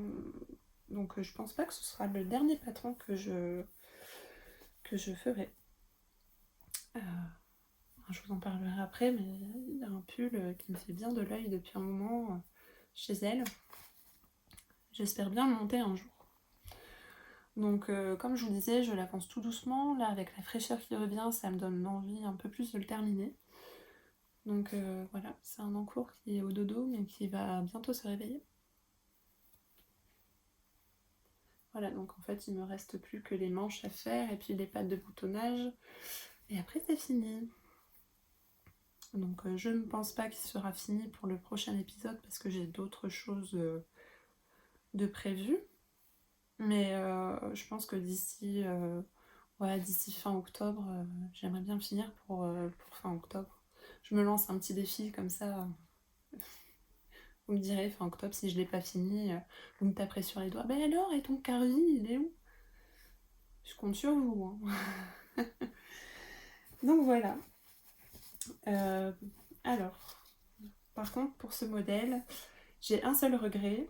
pense pas que ce sera le dernier patron que je ferai. Je vous en parlerai après, mais il y a un pull qui me fait bien de l'œil depuis un moment chez elle. J'espère bien le monter un jour. Donc comme je vous disais, je l'avance tout doucement. Là, avec la fraîcheur qui revient, ça me donne envie un peu plus de le terminer. Donc voilà, c'est un encours qui est au dodo, mais qui va bientôt se réveiller. Voilà, donc en fait, il me reste plus que les manches à faire et puis les pattes de boutonnage. Et après, c'est fini. Donc je ne pense pas qu'il sera fini pour le prochain épisode parce que j'ai d'autres choses de prévues. Mais je pense que d'ici fin octobre, j'aimerais bien le finir pour fin octobre. Je me lance un petit défi comme ça. Vous me direz fin octobre si je l'ai pas fini, vous me taperez sur les doigts. Ben alors, et ton carvi, il est où? Je compte sur vous. Hein. Donc voilà. Alors, par contre, pour ce modèle, j'ai un seul regret.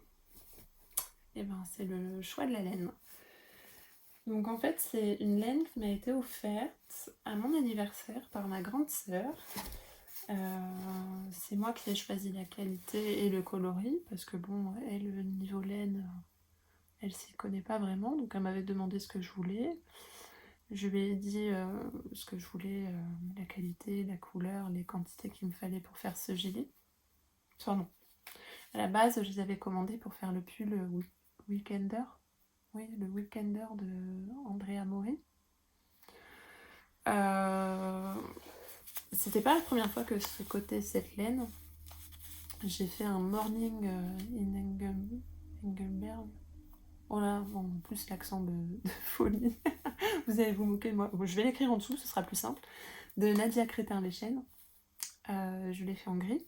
Et ben, c'est le choix de la laine. Donc en fait, c'est une laine qui m'a été offerte à mon anniversaire par ma grande sœur. C'est moi qui ai choisi la qualité et le coloris parce que bon, elle, niveau laine, elle s'y connaît pas vraiment, donc elle m'avait demandé ce que je voulais. Je lui ai dit ce que je voulais, la qualité, la couleur, les quantités qu'il me fallait pour faire ce gilet. Enfin non, à la base, je les avais commandés pour faire le pull Weekender. Oui, le Weekender de Andrea Mori. C'était pas la première fois que je cotais cette laine. J'ai fait un morning in Engelberg. Oh là, bon, en plus l'accent de folie. Vous allez vous moquer de moi. Bon, je vais l'écrire en dessous, ce sera plus simple. De Nadia Crétin-Lechen. Je l'ai fait en gris.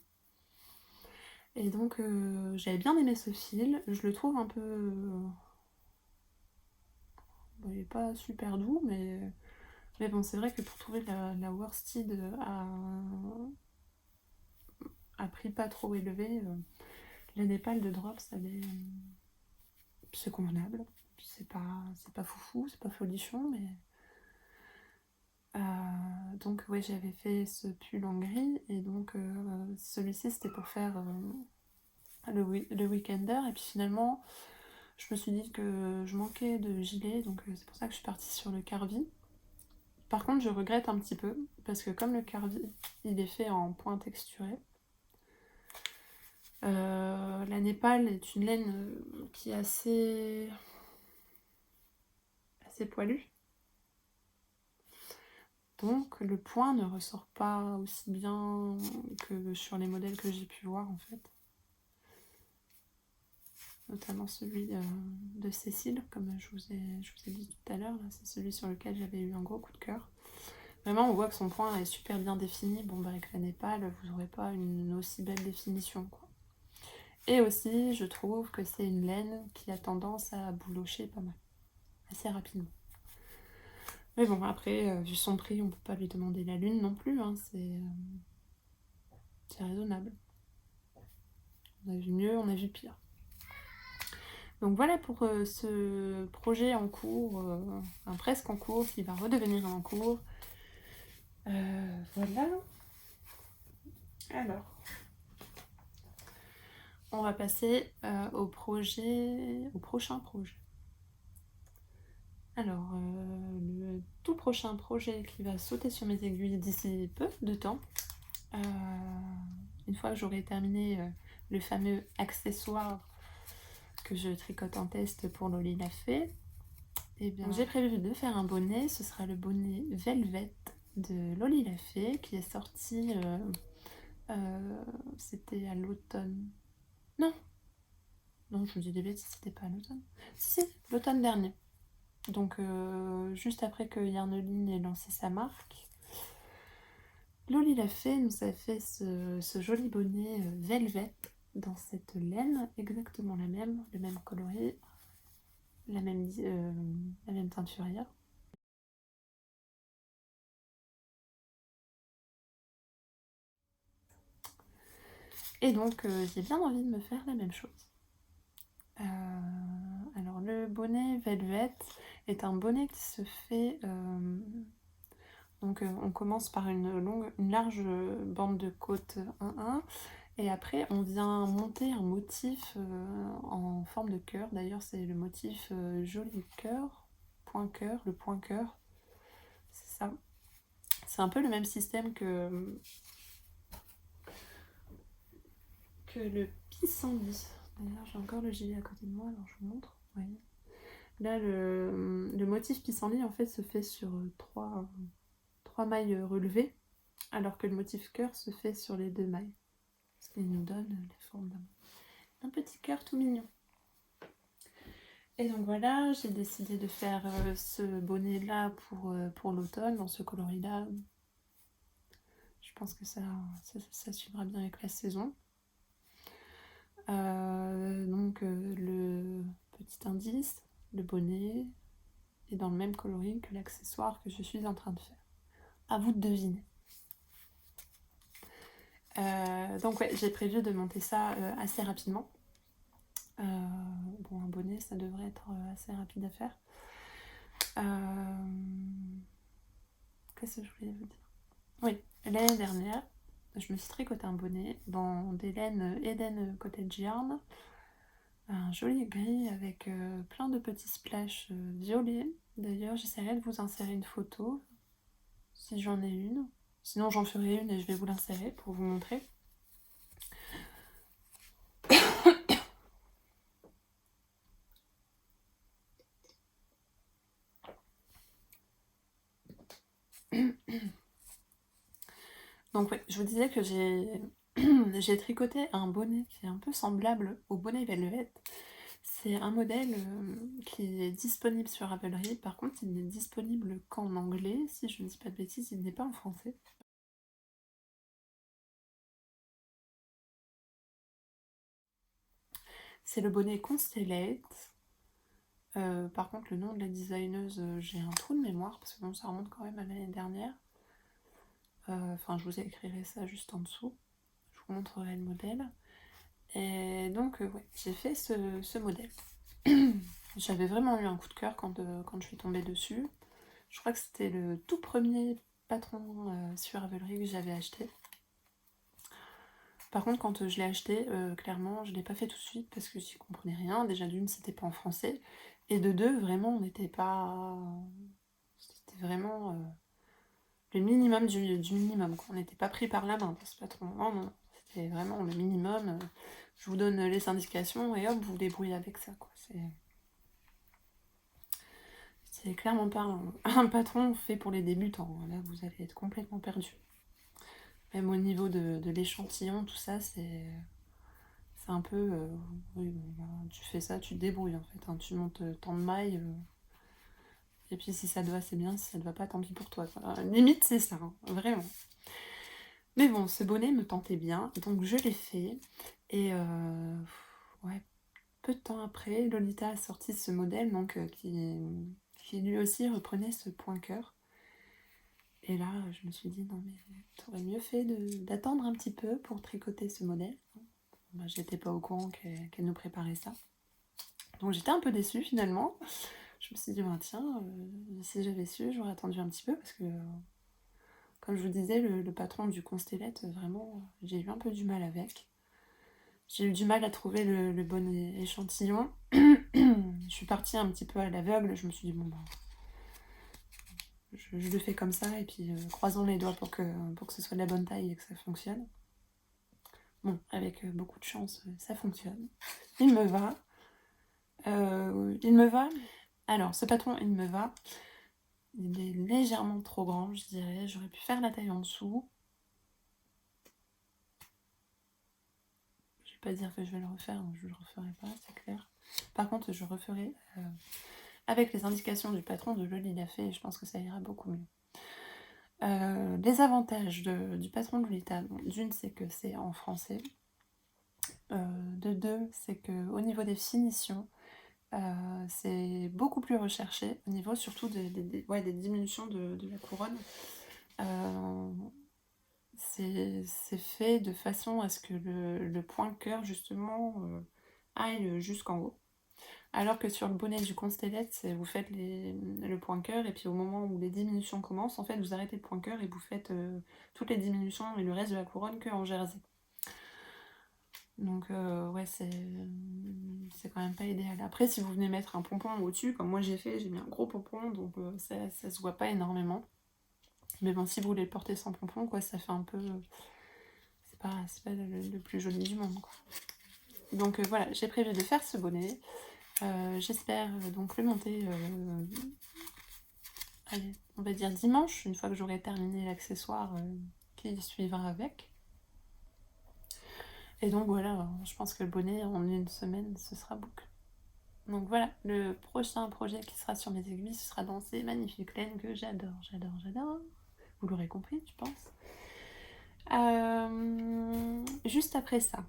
Et donc j'avais bien aimé ce fil. Je le trouve un peu... bon, il est pas super doux, mais bon, c'est vrai que pour trouver la worsted à prix pas trop élevé, la Népal de Drops, c'est convenable. C'est pas foufou, c'est pas folichon, mais... donc ouais, j'avais fait ce pull en gris, et donc celui-ci c'était pour faire le Weekender, et puis finalement je me suis dit que je manquais de gilet, donc c'est pour ça que je suis partie sur le Carvi. Par contre, je regrette un petit peu, parce que comme le Carvi, il est fait en point texturé, la Népal est une laine qui est assez poilue. Donc le point ne ressort pas aussi bien que sur les modèles que j'ai pu voir en fait. Notamment celui de Cécile, comme je vous ai dit tout à l'heure, c'est celui sur lequel j'avais eu un gros coup de cœur. Vraiment, on voit que son point est super bien défini. Bon, bah, avec la Népal, vous n'aurez pas une aussi belle définition, quoi. Et aussi, je trouve que c'est une laine qui a tendance à boulocher pas mal, assez rapidement. Mais bon, après, vu son prix, on peut pas lui demander la lune non plus, hein, c'est raisonnable. On a vu mieux, on a vu pire. Donc voilà pour ce projet en cours, un presque en cours, qui va redevenir un en cours. Voilà. Alors, on va passer au prochain projet. Alors, le tout prochain projet qui va sauter sur mes aiguilles d'ici peu de temps, une fois que j'aurai terminé le fameux accessoire que je tricote en test pour Loli l'a fait, et bien j'ai prévu de faire un bonnet. Ce sera le bonnet Velvet de Loli l'a fait, qui est sorti, c'était à l'automne. Non, je vous dis des bêtises, c'était pas à l'automne. Si, l'automne dernier. Donc juste après que Yarnolin ait lancé sa marque, Loli l'a fait, nous a fait ce joli bonnet Velvet dans cette laine, exactement la même, le même coloris, la même teinturière. Et donc j'ai bien envie de me faire la même chose. Alors le bonnet Velvet est un bonnet qui se fait... donc on commence par une large bande de côte 1-1 et après on vient monter un motif en forme de cœur. D'ailleurs c'est le motif joli cœur, le point cœur, c'est ça. C'est un peu le même système que le pissenlit. D'ailleurs j'ai encore le gilet à côté de moi, alors je vous montre. Ouais. Là le motif pissenlit en fait se fait sur trois mailles relevées, alors que le motif cœur se fait sur les 2 mailles. Ce qui nous donne la forme d'un petit cœur tout mignon. Et donc voilà, j'ai décidé de faire ce bonnet là pour l'automne, dans ce coloris là. Je pense que ça suivra bien avec la saison. Donc le petit indice, le bonnet est dans le même coloris que l'accessoire que je suis en train de faire. À vous de deviner. Donc ouais, j'ai prévu de monter ça assez rapidement. Bon, un bonnet, ça devrait être assez rapide à faire. Qu'est-ce que je voulais vous dire? Oui, l'année dernière, je me suis tricoté un bonnet dans des laines Eden Cottage Yarn. Un joli gris avec plein de petits splashes violets. D'ailleurs, j'essaierai de vous insérer une photo, si j'en ai une. Sinon, j'en ferai une et je vais vous l'insérer pour vous montrer. Donc ouais, je vous disais que j'ai tricoté un bonnet qui est un peu semblable au bonnet Velvet. C'est un modèle qui est disponible sur Ravelry. Par contre, il n'est disponible qu'en anglais. Si je ne dis pas de bêtises, il n'est pas en français. C'est le bonnet Constellate. Par contre, le nom de la designeuse, j'ai un trou de mémoire parce que bon, ça remonte quand même à l'année dernière. Enfin, je vous écrirai ça juste en dessous. Je vous montrerai le modèle. Et donc, ouais, j'ai fait ce modèle. J'avais vraiment eu un coup de cœur quand je suis tombée dessus. Je crois que c'était le tout premier patron sur Ravelry que j'avais acheté. Par contre, quand je l'ai acheté, clairement, je ne l'ai pas fait tout de suite parce que j'y comprenais rien. Déjà d'une, c'était pas en français. Et de deux, vraiment, on n'était pas... C'était vraiment le minimum du minimum, quoi. On n'était pas pris par la main par ce patron. Non, non. C'était vraiment le minimum. Je vous donne les indications et hop, vous vous débrouillez avec ça, quoi. C'est clairement pas un patron fait pour les débutants. Là, vous allez être complètement perdu. Même au niveau de l'échantillon, tout ça, c'est un peu... oui, bon, tu fais ça, tu te débrouilles en fait. Hein. Tu montes tant de mailles. Et puis si ça te va, c'est bien. Si ça te va pas, tant pis pour toi. Limite, c'est ça, hein, vraiment. Mais bon, ce bonnet me tentait bien. Donc je l'ai fait. Et ouais, peu de temps après, Lolita a sorti ce modèle donc, qui lui aussi reprenait ce point cœur. Et là, je me suis dit, non mais t'aurais mieux fait d'attendre un petit peu pour tricoter ce modèle. Bah, j'étais pas au courant qu'elle nous préparait ça. Donc j'étais un peu déçue finalement. Je me suis dit, bah, tiens, si j'avais su, j'aurais attendu un petit peu parce que, comme je vous disais, le patron du Constellette, vraiment, j'ai eu un peu du mal avec. J'ai eu du mal à trouver le bon échantillon. Je suis partie un petit peu à l'aveugle. Je me suis dit, bon, bah, je le fais comme ça et puis croisons les doigts pour que ce soit de la bonne taille et que ça fonctionne. Bon, avec beaucoup de chance, ça fonctionne. Il me va. Il me va. Alors, ce patron, il me va. Il est légèrement trop grand, je dirais. J'aurais pu faire la taille en dessous. Je vais pas dire que je vais le refaire, je le referai pas, c'est clair. Par contre, je referai avec les indications du patron de Loli l'a fait et je pense que ça ira beaucoup mieux. Les avantages du patron de Lolita, d'une, c'est que c'est en français. de deux, c'est qu'au niveau des finitions, c'est beaucoup plus recherché, au niveau surtout des diminutions de la couronne. C'est fait de façon à ce que le point-cœur, justement, aille jusqu'en haut. Alors que sur le bonnet du Constellette, vous faites le point-cœur, et puis au moment où les diminutions commencent, en fait, vous arrêtez le point-cœur et vous faites toutes les diminutions et le reste de la couronne que en jersey. Donc, ouais, c'est quand même pas idéal. Après, si vous venez mettre un pompon au-dessus, comme moi j'ai fait, j'ai mis un gros pompon, donc ça se voit pas énormément. Mais bon, si vous voulez le porter sans pompon, quoi, ça fait un peu... c'est pas le plus joli du monde, quoi. Donc voilà, j'ai prévu de faire ce bonnet. J'espère donc le monter, allez, on va dire dimanche, une fois que j'aurai terminé l'accessoire qui suivra avec. Et donc voilà, je pense que le bonnet, en une semaine, ce sera bouclé. Donc voilà, le prochain projet qui sera sur mes aiguilles, ce sera dans ces magnifiques laines que j'adore. Vous l'aurez compris, je pense. Juste après ça,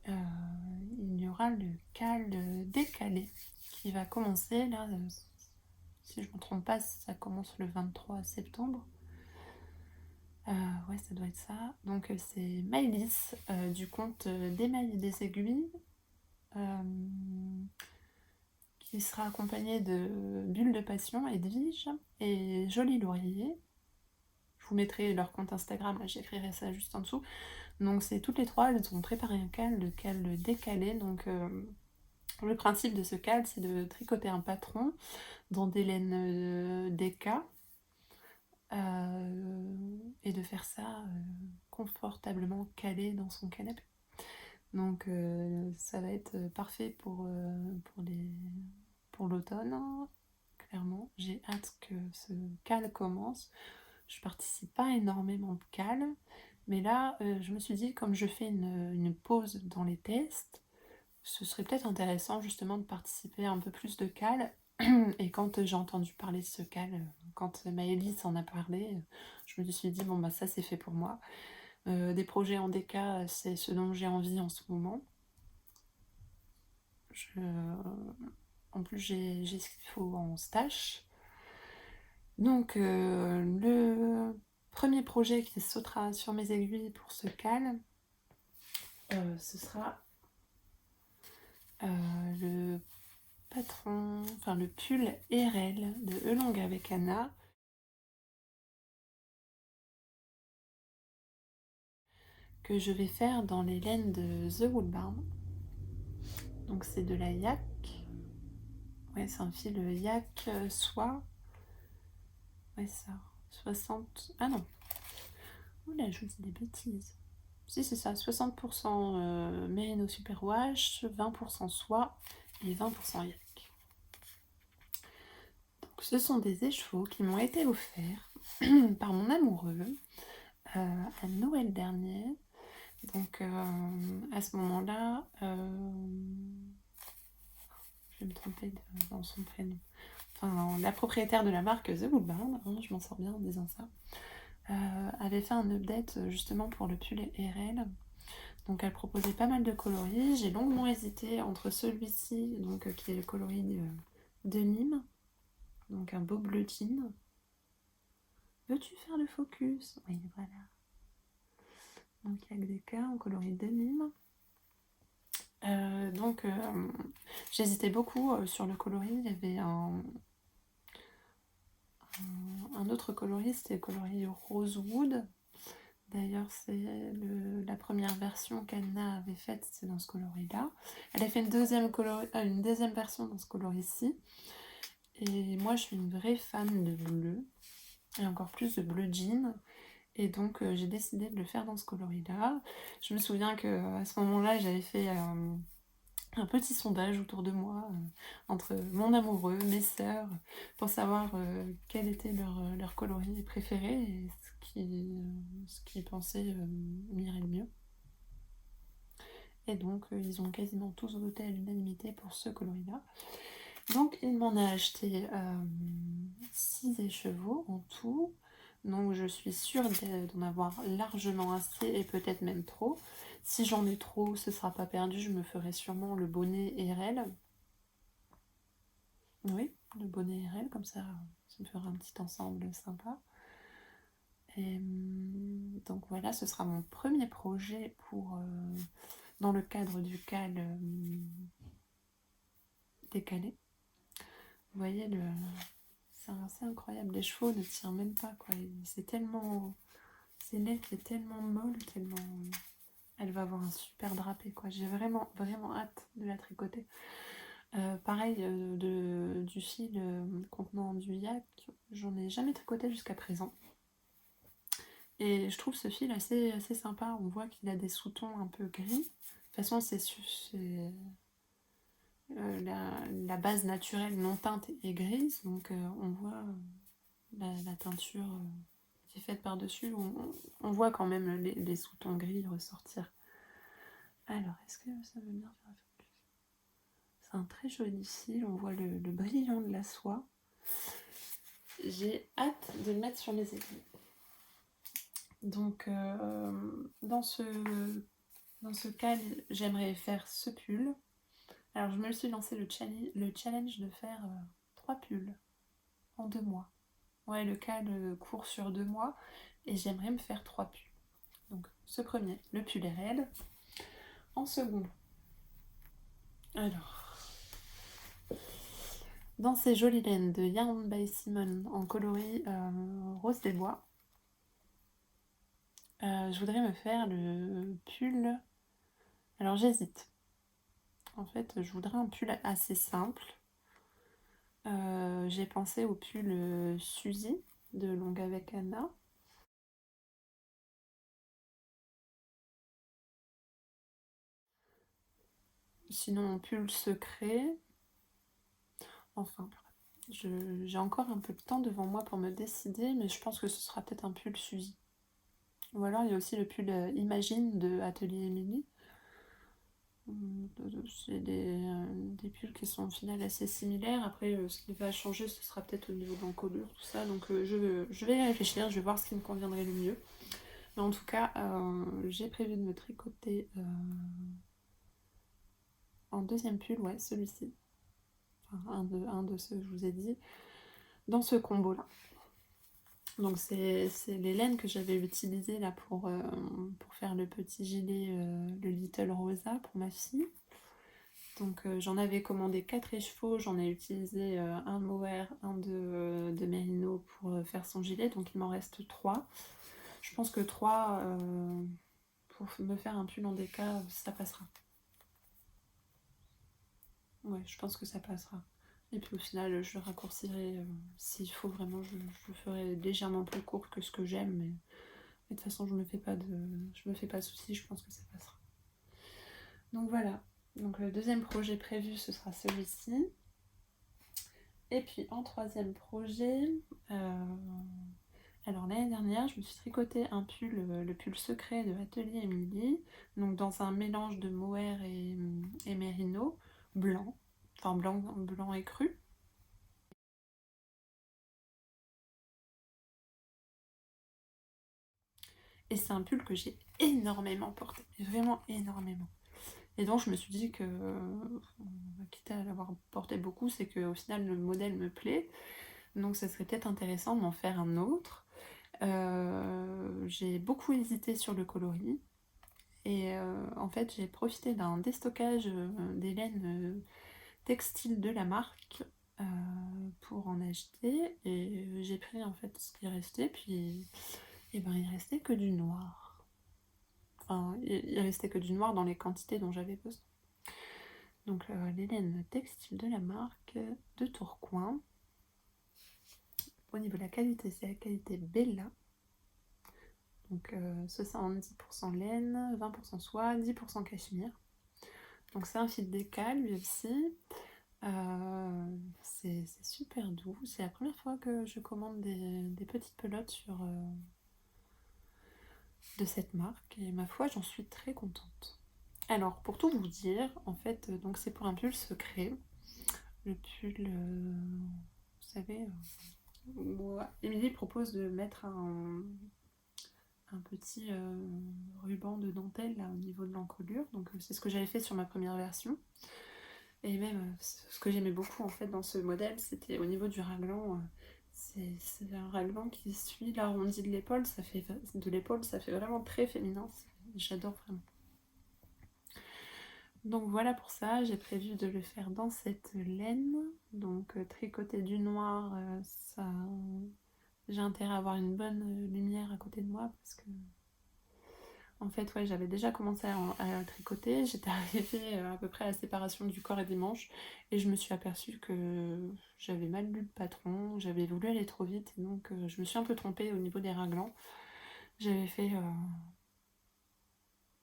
il y aura le cal décalé qui va commencer, là, si je ne me trompe pas, ça commence le 23 septembre. Ouais, ça doit être ça. Donc c'est Maëlys du compte d'Émail et des aiguilles, qui sera accompagnée de Bulle de Passion, Edwige et Joli Laurier. Je vous mettrai leur compte Instagram, là j'écrirai ça juste en dessous. Donc c'est toutes les trois, elles ont préparé un cal, le cal décalé. Donc le principe de ce cal, c'est de tricoter un patron dans des laines DK et de faire ça confortablement calé dans son canapé. Donc ça va être parfait pour l'automne, hein, clairement. J'ai hâte que ce cal commence. Je participe pas énormément de cal, mais là je me suis dit, comme je fais une pause dans les tests, ce serait peut-être intéressant justement de participer à un peu plus de cal. Et quand j'ai entendu parler de ce cal, quand Maëlys en a parlé, je me suis dit, bon bah ça c'est fait pour moi. Des projets en DK, c'est ce dont j'ai envie en ce moment. En plus j'ai ce qu'il faut en stash. Donc le premier projet qui sautera sur mes aiguilles pour ce cal, ce sera le patron, enfin le pull RL de Elong avec Anna, que je vais faire dans les laines de The Wool Barn. Donc c'est de la yak. Ouais, c'est un fil yak soie. Ouais, ça. 60. Ah non. Oula, je vous dis des bêtises. Si, c'est ça. 60% Merino Superwash, 20% soie et 20% yak. Donc, ce sont des écheveaux qui m'ont été offerts par mon amoureux à Noël dernier. Donc à ce moment-là, je vais me tromper dans son prénom. Enfin, la propriétaire de la marque The Wool Barn, hein, je m'en sors bien en disant ça, avait fait un update justement pour le pull RL. Donc elle proposait pas mal de coloris. J'ai longuement hésité entre celui-ci, donc qui est le coloris de Nîmes, donc un beau bleu jean. Veux-tu faire le focus? Oui, voilà. Donc il y a que des cas en coloris de Nîmes. Donc j'hésitais beaucoup sur le coloris. Il y avait un autre coloris, c'était le coloris Rosewood. D'ailleurs, c'est la première version qu'Anna avait faite, c'est dans ce coloris-là. Elle a fait une deuxième version dans ce coloris-ci. Et moi, je suis une vraie fan de bleu, et encore plus de bleu jean. Et donc, j'ai décidé de le faire dans ce coloris-là. Je me souviens qu'à ce moment-là, j'avais fait un petit sondage autour de moi, entre mon amoureux, mes sœurs, pour savoir quel était leur coloris préféré et ce qu'ils pensaient m'irait le mieux. Et donc ils ont quasiment tous voté à l'unanimité pour ce coloris-là. Donc il m'en a acheté 6 écheveaux en tout. Donc je suis sûre d'en avoir largement assez et peut-être même trop. Si j'en ai trop, ce sera pas perdu, je me ferai sûrement le bonnet RL. Oui, le bonnet RL, comme ça me fera un petit ensemble sympa. Et, donc voilà, ce sera mon premier projet pour dans le cadre du cal décalé. Vous voyez, c'est assez incroyable. Les chevaux ne tirent même pas, quoi. C'est tellement... Ces laine est tellement molle, tellement... Elle va avoir un super drapé, quoi. J'ai vraiment, vraiment hâte de la tricoter. Pareil, du fil contenant du yak, j'en ai jamais tricoté jusqu'à présent. Et je trouve ce fil assez sympa. On voit qu'il a des sous-tons un peu gris. De toute façon, c'est la base naturelle non teinte est grise, donc on voit la teinture qui est faite par-dessus. On voit quand même les sous-tons gris ressortir. Alors, est-ce que ça veut bien faire focus? C'est un très joli fil, on voit le brillant de la soie. J'ai hâte de le mettre sur mes aiguilles. Donc, dans ce cas, j'aimerais faire ce pull. Alors, je me suis lancé le challenge de faire 3 pulls en 2 mois. Ouais, le cal court sur 2 mois et j'aimerais me faire 3 pulls. Donc, ce premier, le pull est raide. En second, alors, dans ces jolies laines de Yarn by Simone en coloris rose des bois, je voudrais me faire le pull. Alors, j'hésite. En fait, je voudrais un pull assez simple. J'ai pensé au pull Suzy de Longue avec Anna. Sinon, un pull secret. Enfin, j'ai encore un peu de temps devant moi pour me décider, mais je pense que ce sera peut-être un pull Suzy. Ou alors, il y a aussi le pull Imagine de Atelier Emily. C'est des pulls qui sont au final assez similaires. Après, ce qui va changer, ce sera peut-être au niveau de l'encolure, tout ça. Donc, je vais y réfléchir, je vais voir ce qui me conviendrait le mieux. Mais en tout cas, j'ai prévu de me tricoter en deuxième pull, ouais, celui-ci. Enfin, un de ceux que je vous ai dit, dans ce combo-là. Donc c'est les laines que j'avais utilisées là pour faire le petit gilet, le Little Rosa pour ma fille. Donc j'en avais commandé 4 écheveaux, j'en ai utilisé un mohair, un de mérino pour faire son gilet, donc il m'en reste 3. Je pense que 3 pour me faire un pull en déca, ça passera. Ouais, je pense que ça passera. Et puis au final, je raccourcirai. S'il faut vraiment, je ferai légèrement plus court que ce que j'aime. Mais de toute façon, je me fais pas de soucis, je pense que ça passera. Donc voilà. Donc le deuxième projet prévu, ce sera celui-ci. Et puis en troisième projet, alors l'année dernière, je me suis tricoté un pull, le pull secret de Atelier Emily, donc dans un mélange de mohair et mérino, blanc, enfin blanc et cru. Et c'est un pull que j'ai énormément porté, vraiment énormément. Et donc je me suis dit que, quitte à l'avoir porté beaucoup, c'est qu'au final le modèle me plaît. Donc ça serait peut-être intéressant d'en faire un autre. J'ai beaucoup hésité sur le coloris. Et en fait j'ai profité d'un déstockage des laines textiles de la marque pour en acheter. Et j'ai pris en fait ce qui restait. Puis et ben, il restait que du noir. Enfin, il restait que du noir dans les quantités dont j'avais besoin. Donc les laines textiles de la marque de Tourcoing. Au niveau de la qualité, c'est la qualité Bella. Donc 70% laine, 20% soie, 10% cachemire. Donc c'est un fil décal lui aussi. C'est super doux. C'est la première fois que je commande des petites pelotes de cette marque. Et ma foi, j'en suis très contente. Alors, pour tout vous dire, en fait, donc c'est pour un pull secret. Le pull, vous savez, où Émilie propose de mettre un petit ruban de dentelle là, au niveau de l'encolure. Donc c'est ce que j'avais fait sur ma première version. Et même ce que j'aimais beaucoup en fait dans ce modèle, c'était au niveau du raglan. C'est un raglan qui suit l'arrondi de l'épaule, ça fait vraiment très féminin. J'adore vraiment. Donc voilà pour ça, j'ai prévu de le faire dans cette laine. Donc tricoter du noir, ça, j'ai intérêt à avoir une bonne lumière à côté de moi parce que en fait ouais, j'avais déjà commencé à tricoter. J'étais arrivée à peu près à la séparation du corps et des manches et je me suis aperçue que j'avais mal lu le patron, j'avais voulu aller trop vite et donc je me suis un peu trompée au niveau des raglans. J'avais fait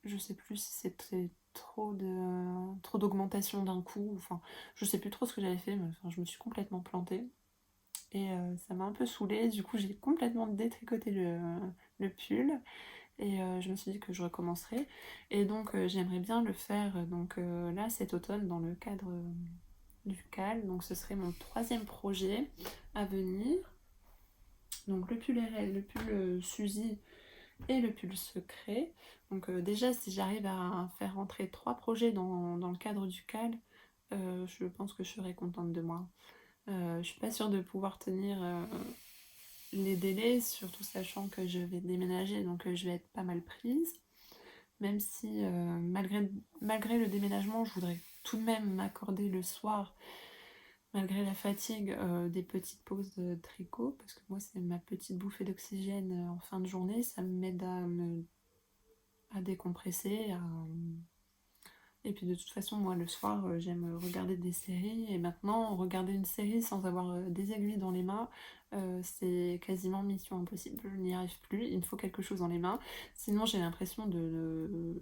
je sais plus si c'était trop d'augmentation d'un coup, enfin je sais plus trop ce que j'avais fait, mais enfin, je me suis complètement plantée et ça m'a un peu saoulée. Du coup j'ai complètement détricoté le pull et je me suis dit que je recommencerai et donc j'aimerais bien le faire donc là cet automne dans le cadre du CAL. Donc ce serait mon 3e projet à venir. Donc le pull RL, le pull Suzy et le pull secret. Donc déjà si j'arrive à faire rentrer 3 projets dans le cadre du CAL, je pense que je serai contente de moi. Je suis pas sûre de pouvoir tenir les délais, surtout sachant que je vais déménager, donc je vais être pas mal prise. Même si malgré le déménagement, je voudrais tout de même m'accorder le soir, malgré la fatigue, des petites pauses de tricot, parce que moi c'est ma petite bouffée d'oxygène en fin de journée, ça m'aide à décompresser, et puis de toute façon moi le soir j'aime regarder des séries, et maintenant regarder une série sans avoir des aiguilles dans les mains, c'est quasiment mission impossible, je n'y arrive plus, il me faut quelque chose dans les mains, sinon j'ai l'impression de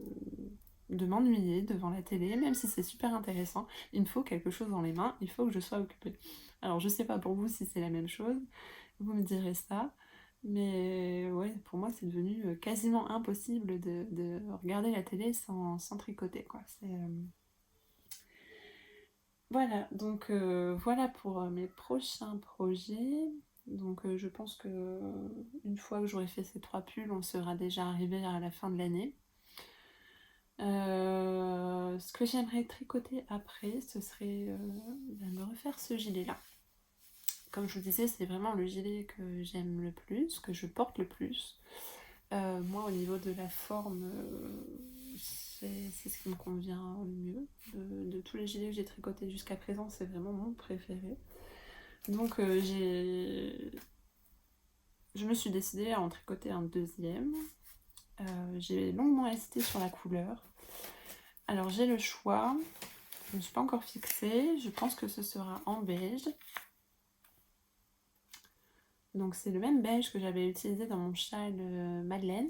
m'ennuyer devant la télé, même si c'est super intéressant, il me faut quelque chose dans les mains, il faut que je sois occupée. Alors je sais pas pour vous si c'est la même chose, vous me direz ça. Mais ouais, pour moi, c'est devenu quasiment impossible de regarder la télé sans tricoter, quoi. Voilà, donc voilà pour mes prochains projets. Donc je pense que une fois que j'aurai fait ces 3 pulls, on sera déjà arrivé à la fin de l'année. Ce que j'aimerais tricoter après, ce serait de refaire ce gilet-là. Comme je vous disais, c'est vraiment le gilet que j'aime le plus, que je porte le plus. Moi, au niveau de la forme, c'est ce qui me convient le mieux. De tous les gilets que j'ai tricotés jusqu'à présent, c'est vraiment mon préféré. Donc, je me suis décidée à en tricoter un 2e. J'ai longuement hésité sur la couleur. Alors, j'ai le choix. Je ne me suis pas encore fixée. Je pense que ce sera en beige. Donc c'est le même beige que j'avais utilisé dans mon châle Madeleine.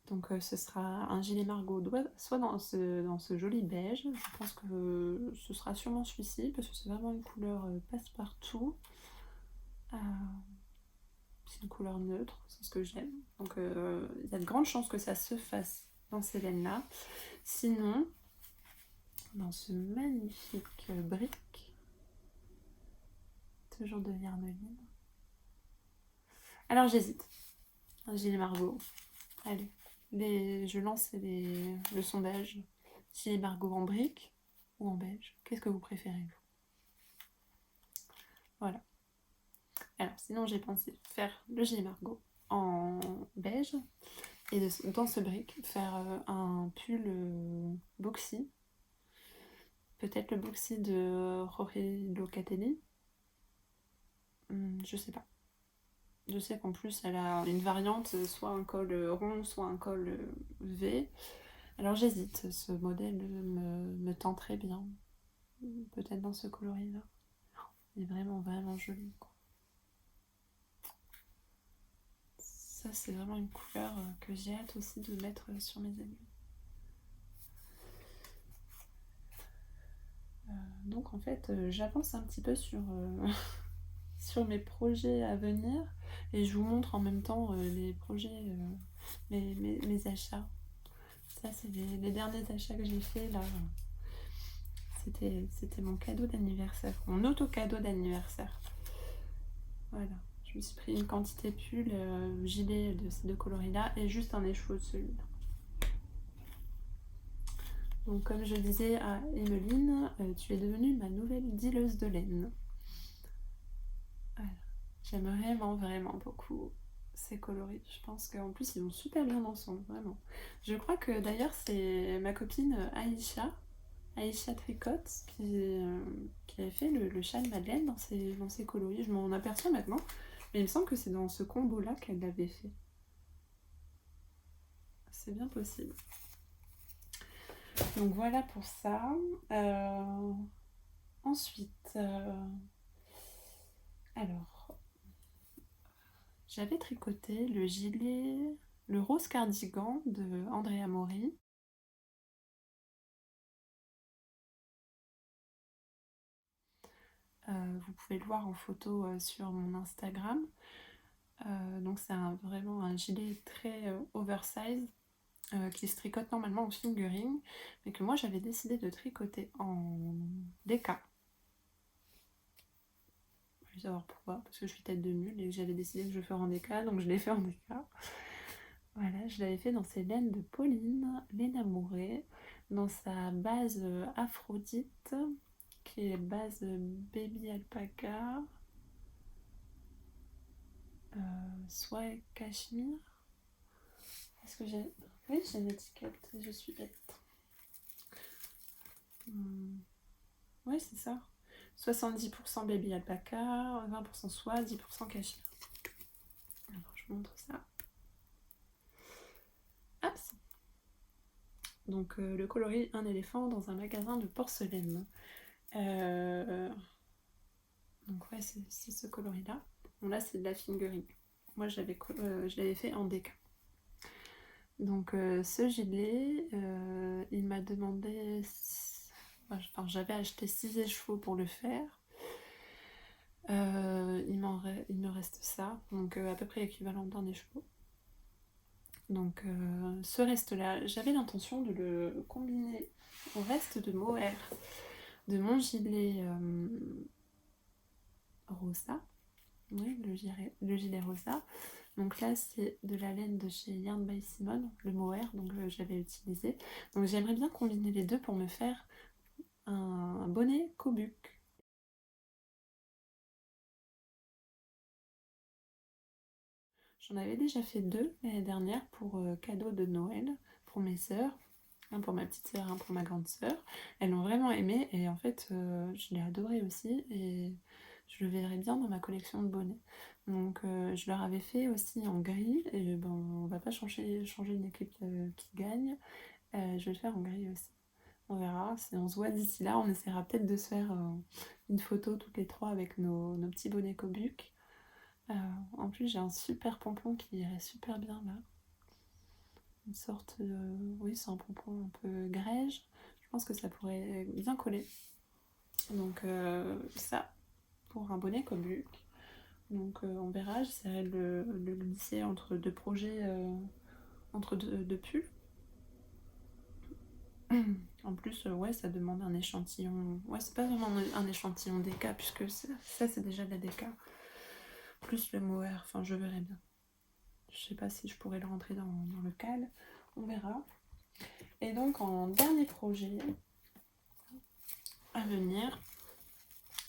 Donc ce sera un gilet Margot, soit dans ce joli beige. Je pense que ce sera sûrement celui-ci, parce que c'est vraiment une couleur passe-partout. C'est une couleur neutre, c'est ce que j'aime. Donc il y a de grandes chances que ça se fasse dans ces laines-là. Sinon, dans ce magnifique brick, toujours de vermeline. Alors j'hésite. Un gilet Margot. Allez, je lance le sondage. Gilet Margot en brique ou en beige? Qu'est-ce que vous préférez, vous? Voilà. Alors, sinon, j'ai pensé faire le gilet Margot en beige et dans ce brick, faire un pull boxy. Peut-être le boxy de Jorge Locatelli. Je sais pas. Je sais qu'en plus, elle a une variante, soit un col rond, soit un col V. Alors j'hésite, ce modèle me tend très bien. Peut-être dans ce coloris-là. Il est vraiment, vraiment joli, quoi. Ça, c'est vraiment une couleur que j'ai hâte aussi de mettre sur mes aiguilles. Donc en fait, j'avance un petit peu sur mes projets à venir et je vous montre en même temps les projets, mes achats. Ça, c'est les derniers achats que j'ai fait là. C'était mon cadeau d'anniversaire, mon auto-cadeau d'anniversaire. Voilà, je me suis pris une quantité pull, gilet de ces deux coloris-là et juste un écheveau de celui-là. Donc comme je disais à Emeline, tu es devenue ma nouvelle dealeuse de laine. Voilà. J'aime vraiment beaucoup ces coloris. Je pense qu'en plus ils vont super bien ensemble, vraiment. Je crois que d'ailleurs c'est ma copine Aïcha Tricotte, qui avait fait le châle Madeleine dans ces coloris. Je m'en aperçois maintenant, mais il me semble que c'est dans ce combo-là qu'elle l'avait fait. C'est bien possible. Donc voilà pour ça. Ensuite, alors, j'avais tricoté le gilet, le rose cardigan de Andrea Mori. Vous pouvez le voir en photo sur mon Instagram. Donc c'est vraiment un gilet très oversize qui se tricote normalement en fingering, mais que moi j'avais décidé de tricoter en déca. Je vais savoir pourquoi, parce que je suis tête de mule et que j'avais décidé que je le ferais en déca, donc je l'ai fait en déca. Voilà, je l'avais fait dans ces laines de Pauline, laine amourée, dans sa base Aphrodite, qui est base baby alpaca, soit cachemire. Est-ce que j'ai... Oui, j'ai une étiquette, je suis bête. Oui, c'est ça. 70% baby alpaca, 20% soie, 10% cachemire. Alors, je vous montre ça. Hop. Donc, le coloris un éléphant dans un magasin de porcelaine. Donc, ouais, c'est ce coloris-là. Bon, là, c'est de la fingering. Moi, je l'avais fait en déca. Donc, ce gilet, il m'a demandé... Enfin, j'avais acheté 6 écheveaux pour le faire. Il me reste ça, donc à peu près équivalent d'un écheveau. Donc ce reste-là, j'avais l'intention de le combiner au reste de mohair de mon gilet rosa. Oui, le gilet rosa. Donc là, c'est de la laine de chez Yarn by Simone, le mohair, donc j'avais utilisé. Donc j'aimerais bien combiner les deux pour me faire un bonnet Kobuck. J'en avais déjà fait 2 l'année dernière pour cadeau de Noël pour mes sœurs. Un pour ma petite sœur, un pour ma grande sœur. Elles l'ont vraiment aimé et en fait je l'ai adoré aussi et je le verrai bien dans ma collection de bonnets. Donc je leur avais fait aussi en gris et bon, on va pas changer une équipe qui gagne. Je vais le faire en gris aussi. On verra, si on se voit d'ici là, on essaiera peut-être de se faire une photo toutes les trois avec nos petits bonnets Kobuck. En plus j'ai un super pompon qui irait super bien là. Une sorte de... Oui, c'est un pompon un peu grège. Je pense que ça pourrait bien coller. Donc ça, pour un bonnet Kobuck. Donc on verra, j'essaierai de le glisser entre deux projets, entre deux pulls. En plus, ouais, ça demande un échantillon. Ouais, c'est pas vraiment un échantillon DK, puisque ça c'est déjà de la DK. Plus le mohair, enfin je verrai bien. Je sais pas si je pourrais le rentrer dans le cal, on verra. Et donc en dernier projet à venir,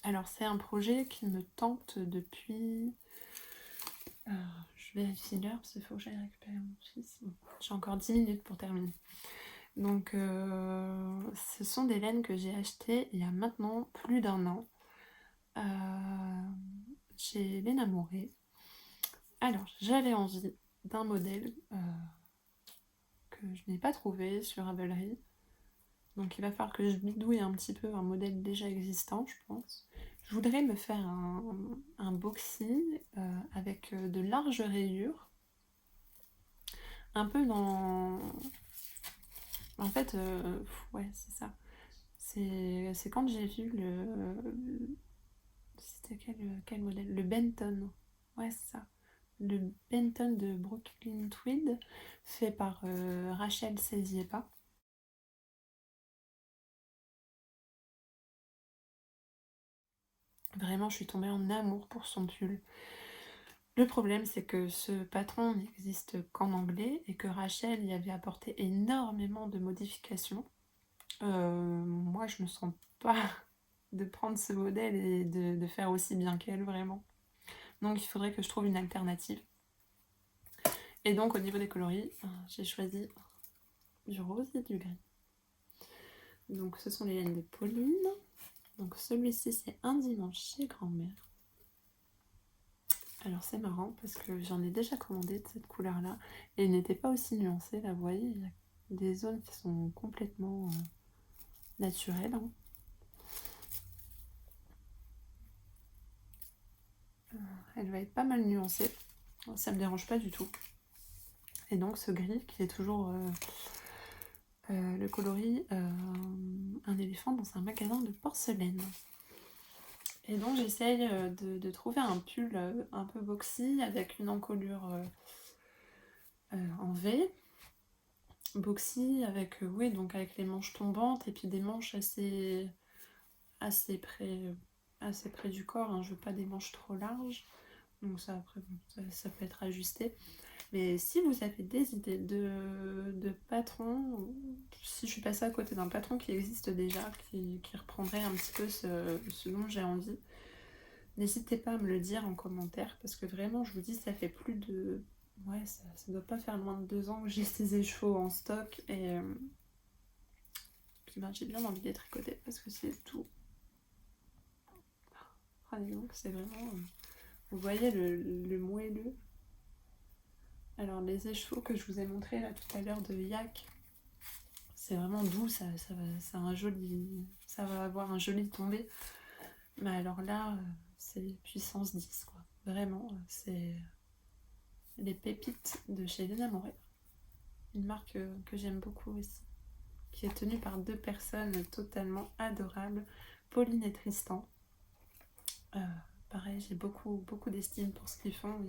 alors c'est un projet qui me tente depuis... je vérifie l'heure parce qu'il faut que j'aille récupérer mon fils. Bon, j'ai encore 10 minutes pour terminer. Donc ce sont des laines que j'ai achetées il y a maintenant plus d'un an chez Laine Amourée. Alors j'avais envie d'un modèle que je n'ai pas trouvé sur Ravelry. Donc il va falloir que je bidouille un petit peu un modèle déjà existant, je pense. Je voudrais me faire un boxy avec de larges rayures. Un peu dans... En fait, ouais, c'est ça. C'est quand j'ai vu c'était quel modèle? Le Benton. Ouais, c'est ça. Le Benton de Brooklyn Tweed, fait par Rachel Seziepa. Vraiment, je suis tombée en amour pour son pull. Le problème, c'est que ce patron n'existe qu'en anglais et que Rachel y avait apporté énormément de modifications. Moi, je me sens pas de prendre ce modèle et de faire aussi bien qu'elle, vraiment. Donc, il faudrait que je trouve une alternative. Et donc, au niveau des coloris, j'ai choisi du rose et du gris. Donc, ce sont les laines de Pauline. Donc, celui-ci, c'est un dimanche chez grand-mère. Alors c'est marrant parce que j'en ai déjà commandé de cette couleur là et il n'était pas aussi nuancé là, vous voyez, il y a des zones qui sont complètement naturelles, hein. Elle va être pas mal nuancée, ça me dérange pas du tout. Et donc ce gris qui est toujours le coloris un éléphant dans un magasin de porcelaine. Et donc j'essaye de trouver un pull un peu boxy avec une encolure en V. Boxy avec, oui, donc avec les manches tombantes et puis des manches assez près du corps, hein. Je veux pas des manches trop larges, donc ça après ça peut être ajusté. Mais si vous avez des idées de patrons, si je suis passée à côté d'un patron qui existe déjà, qui reprendrait un petit peu ce dont j'ai envie, n'hésitez pas à me le dire en commentaire, parce que vraiment, je vous dis, ça fait plus de... Ouais, ça doit pas faire loin de 2 ans que j'ai ces écheveaux en stock, et puis ben, j'ai bien envie de les tricoter, parce que c'est tout. Ah, donc c'est vraiment... Vous voyez le moelleux. Alors les écheveaux que je vous ai montré là tout à l'heure de Yak, c'est vraiment doux, ça va avoir un joli tombé. Mais alors là, c'est puissance 10 quoi. Vraiment, c'est les pépites de chez Lena Moret. Une marque que j'aime beaucoup aussi, qui est tenue par 2 personnes totalement adorables, Pauline et Tristan. Pareil, j'ai beaucoup d'estime pour ce qu'ils font.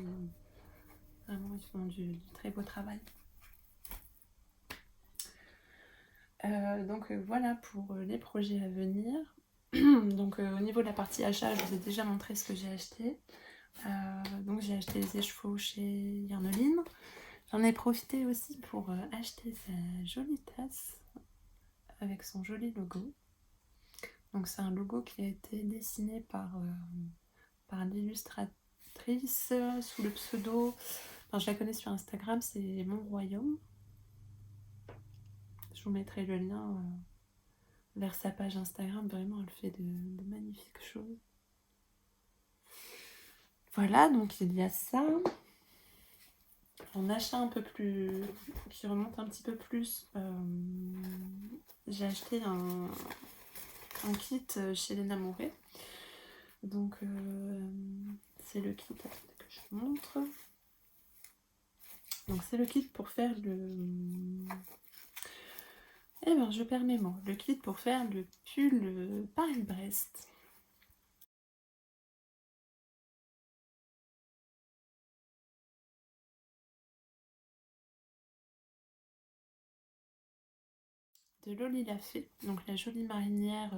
Vraiment, ils font du très beau travail. Donc voilà pour les projets à venir. Donc au niveau de la partie achat, je vous ai déjà montré ce que j'ai acheté. Donc j'ai acheté les écheveaux chez Yarnoline. J'en ai profité aussi pour acheter sa jolie tasse avec son joli logo. Donc c'est un logo qui a été dessiné par l'illustratrice sous le pseudo... Enfin, je la connais sur Instagram, c'est Mon Royaume. Je vous mettrai le lien vers sa page Instagram. Vraiment, elle fait de magnifiques choses. Voilà, donc il y a ça. En achat un peu plus... qui remonte un petit peu plus, j'ai acheté un kit chez Lena Moret. Donc c'est le kit que je vous montre. Donc c'est le kit pour faire le... Eh ben je perds mes mots. Le kit pour faire le pull Paris-Brest. De Loli la Fée. Donc la jolie marinière.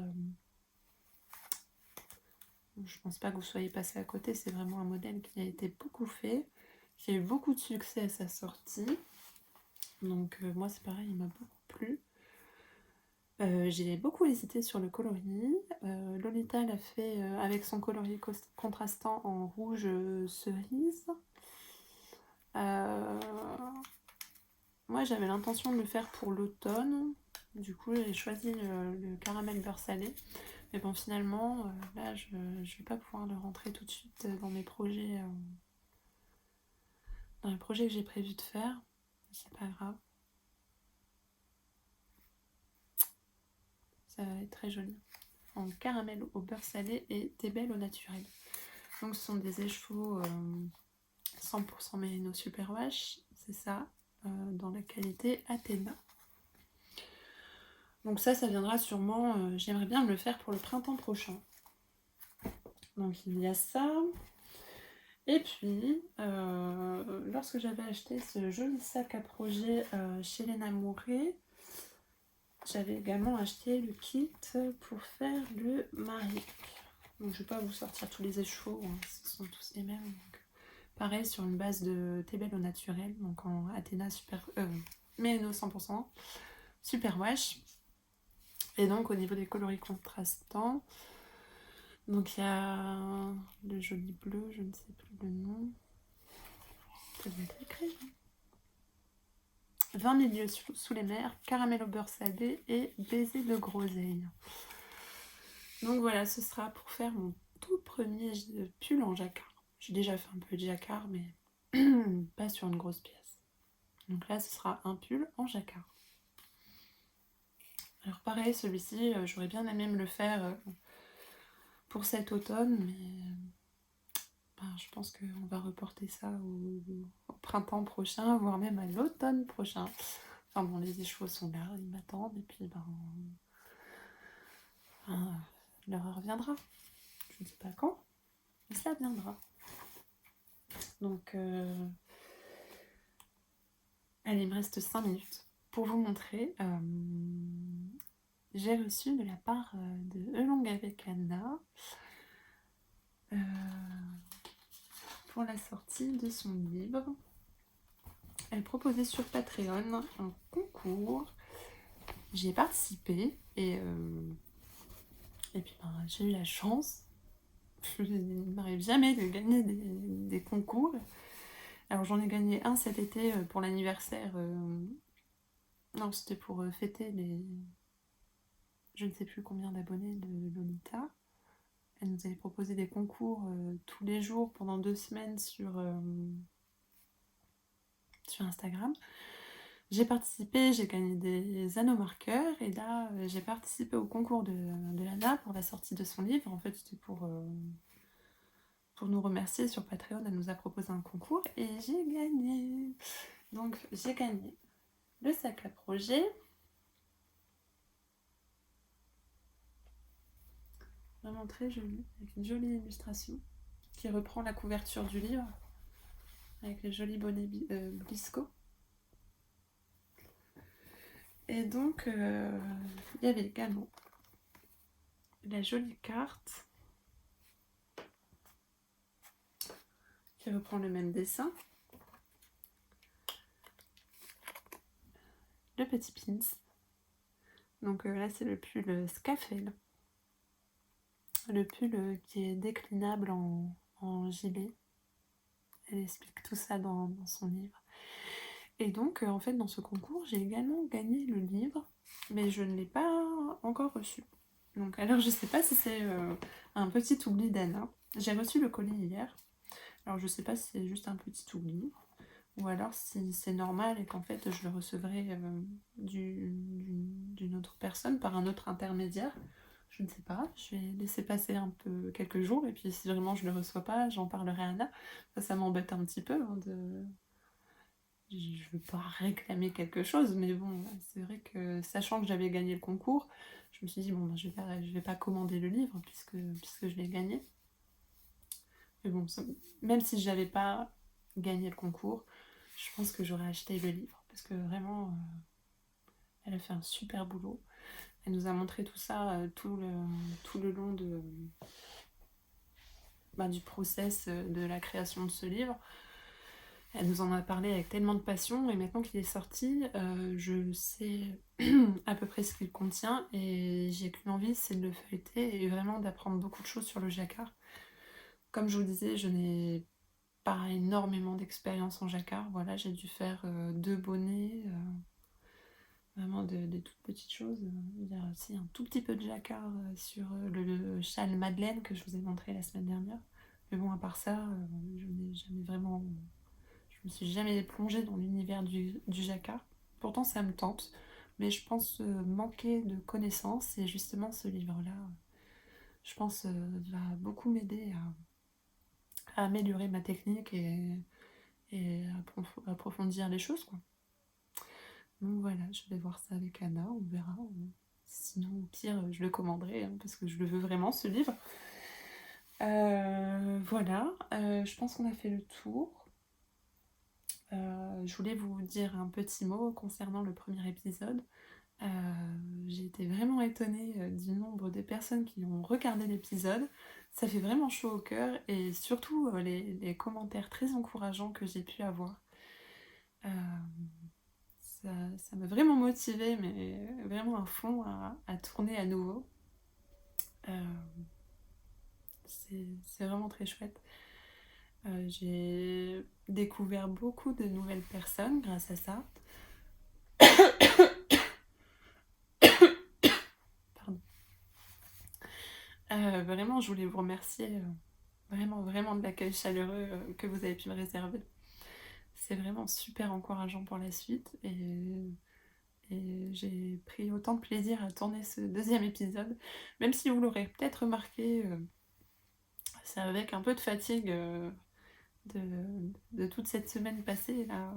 Je pense pas que vous soyez passé à côté. C'est vraiment un modèle qui a été beaucoup fait. Qui a eu beaucoup de succès à sa sortie. Donc moi c'est pareil, il m'a beaucoup plu. J'ai beaucoup hésité sur le coloris. Lolita l'a fait avec son coloris contrastant en rouge cerise. Moi j'avais l'intention de le faire pour l'automne. Du coup j'ai choisi le caramel beurre salé. Mais bon finalement là je vais pas pouvoir le rentrer tout de suite dans mes projets. Dans les projets que j'ai prévu de faire. C'est pas grave. Ça va être très joli. En caramel au beurre salé et thé-belle au naturel. Donc ce sont des écheveaux 100% Merino Superwash, c'est ça, dans la qualité Athéna. Donc ça viendra sûrement, j'aimerais bien me le faire pour le printemps prochain. Donc il y a ça. Et puis, lorsque j'avais acheté ce joli sac à projet chez Lena Moret, j'avais également acheté le kit pour faire le Marie. Donc je vais pas vous sortir tous les échevaux, hein, ce sont tous les mêmes. Donc, pareil, sur une base de Thé Belle au naturel, donc en Athéna super... Mérino 100%, super wash. Et donc au niveau des coloris contrastants, donc il y a le joli bleu, je ne sais plus le nom. Ça doit être écrit. 20 milieux sous les mers, caramel au beurre salé et baiser de groseille. Donc voilà, ce sera pour faire mon tout premier pull en jacquard. J'ai déjà fait un peu de jacquard, mais pas sur une grosse pièce. Donc là, ce sera un pull en jacquard. Alors pareil, celui-ci, j'aurais bien aimé me le faire pour cet automne, mais je pense qu'on va reporter ça au printemps prochain, voire même à l'automne prochain. Enfin bon, les échevaux sont là, ils m'attendent, et puis l'heure reviendra. Je ne sais pas quand, mais ça viendra. Donc, allez, il me reste 5 minutes pour vous montrer. J'ai reçu de la part de Elong avec Anna pour la sortie de son livre. Elle proposait sur Patreon un concours. J'y ai participé et puis j'ai eu la chance. Il ne m'arrive jamais de gagner des concours. Alors j'en ai gagné un cet été pour l'anniversaire. Non, c'était pour fêter les... Je ne sais plus combien d'abonnés de Lolita. Elle nous avait proposé des concours tous les jours pendant 2 semaines sur Instagram. J'ai participé, j'ai gagné des anneaux marqueurs et là j'ai participé au concours de Lana pour la sortie de son livre. En fait, c'était pour nous remercier sur Patreon. Elle nous a proposé un concours et j'ai gagné. Donc j'ai gagné le sac à projet. Vraiment très joli, avec une jolie illustration qui reprend la couverture du livre avec les jolis bonnets Blisco. Et donc il y avait également la jolie carte qui reprend le même dessin, le petit pins. Donc là c'est le pull Scafell, le pull qui est déclinable en gilet. Elle explique tout ça dans son livre. Et donc en fait dans ce concours j'ai également gagné le livre, mais je ne l'ai pas encore reçu. Donc alors je sais pas si c'est un petit oubli d'Anna. J'ai reçu le colis hier. Alors je sais pas si c'est juste un petit oubli ou alors si c'est normal et qu'en fait je le recevrai d'une autre personne par un autre intermédiaire. Je ne sais pas, je vais laisser passer un peu quelques jours et puis si vraiment je le reçois pas, j'en parlerai à Anna. Ça m'embête un petit peu je veux pas réclamer quelque chose, mais bon, c'est vrai que sachant que j'avais gagné le concours, je me suis dit bon, je vais pas commander le livre puisque je l'ai gagné. Mais bon, même si j'avais pas gagné le concours, je pense que j'aurais acheté le livre parce que vraiment, elle a fait un super boulot. Elle nous a montré tout ça tout le long du process de la création de ce livre. Elle nous en a parlé avec tellement de passion et maintenant qu'il est sorti, je sais à peu près ce qu'il contient et j'ai qu'une envie, c'est de le feuilleter et vraiment d'apprendre beaucoup de choses sur le jacquard. Comme je vous disais, je n'ai pas énormément d'expérience en jacquard. Voilà, j'ai dû faire 2 bonnets, vraiment des toutes petites choses. Il y a aussi un tout petit peu de jacquard sur le châle Madeleine que je vous ai montré la semaine dernière. Mais bon, à part ça, je n'ai jamais vraiment... Je me suis jamais plongée dans l'univers du jacquard. Pourtant, ça me tente. Mais je pense manquer de connaissances. Et justement, ce livre-là, je pense, va beaucoup m'aider à améliorer ma technique et approfondir les choses, quoi. Donc voilà, je vais voir ça avec Anna, on verra. Sinon, au pire, je le commanderai, hein, parce que je le veux vraiment, ce livre. Voilà, je pense qu'on a fait le tour. Je voulais vous dire un petit mot concernant le premier épisode. J'ai été vraiment étonnée, du nombre de personnes qui ont regardé l'épisode. Ça fait vraiment chaud au cœur et surtout, les commentaires très encourageants que j'ai pu avoir. Hem, ça m'a vraiment motivée, mais vraiment à fond à tourner à nouveau. Hem, c'est vraiment très chouette. J'ai découvert beaucoup de nouvelles personnes grâce à ça. Pardon. Vraiment, je voulais vous remercier, vraiment, vraiment de l'accueil chaleureux, que vous avez pu me réserver. C'est vraiment super encourageant pour la suite et j'ai pris autant de plaisir à tourner ce deuxième épisode. Même si vous l'aurez peut-être remarqué, c'est avec un peu de fatigue, de toute cette semaine passée là.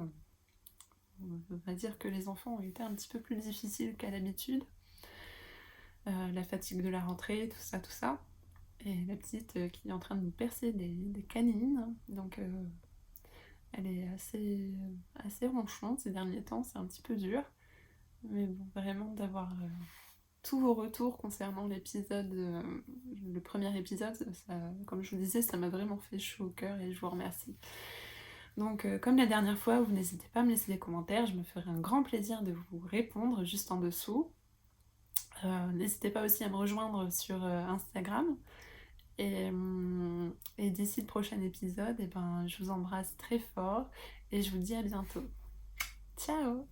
On va dire que les enfants ont été un petit peu plus difficiles qu'à l'habitude. La fatigue de la rentrée, tout ça, tout ça. Et la petite qui est en train de nous percer des canines. Donc elle est assez ronchon ces derniers temps, c'est un petit peu dur. Mais bon, vraiment d'avoir tous vos retours concernant l'épisode, le premier épisode, ça, comme je vous disais, ça m'a vraiment fait chaud au cœur et je vous remercie. Donc comme la dernière fois, vous n'hésitez pas à me laisser des commentaires, je me ferai un grand plaisir de vous répondre juste en dessous. N'hésitez pas aussi à me rejoindre sur Instagram. Et d'ici le prochain épisode, eh ben, je vous embrasse très fort et je vous dis à bientôt. Ciao!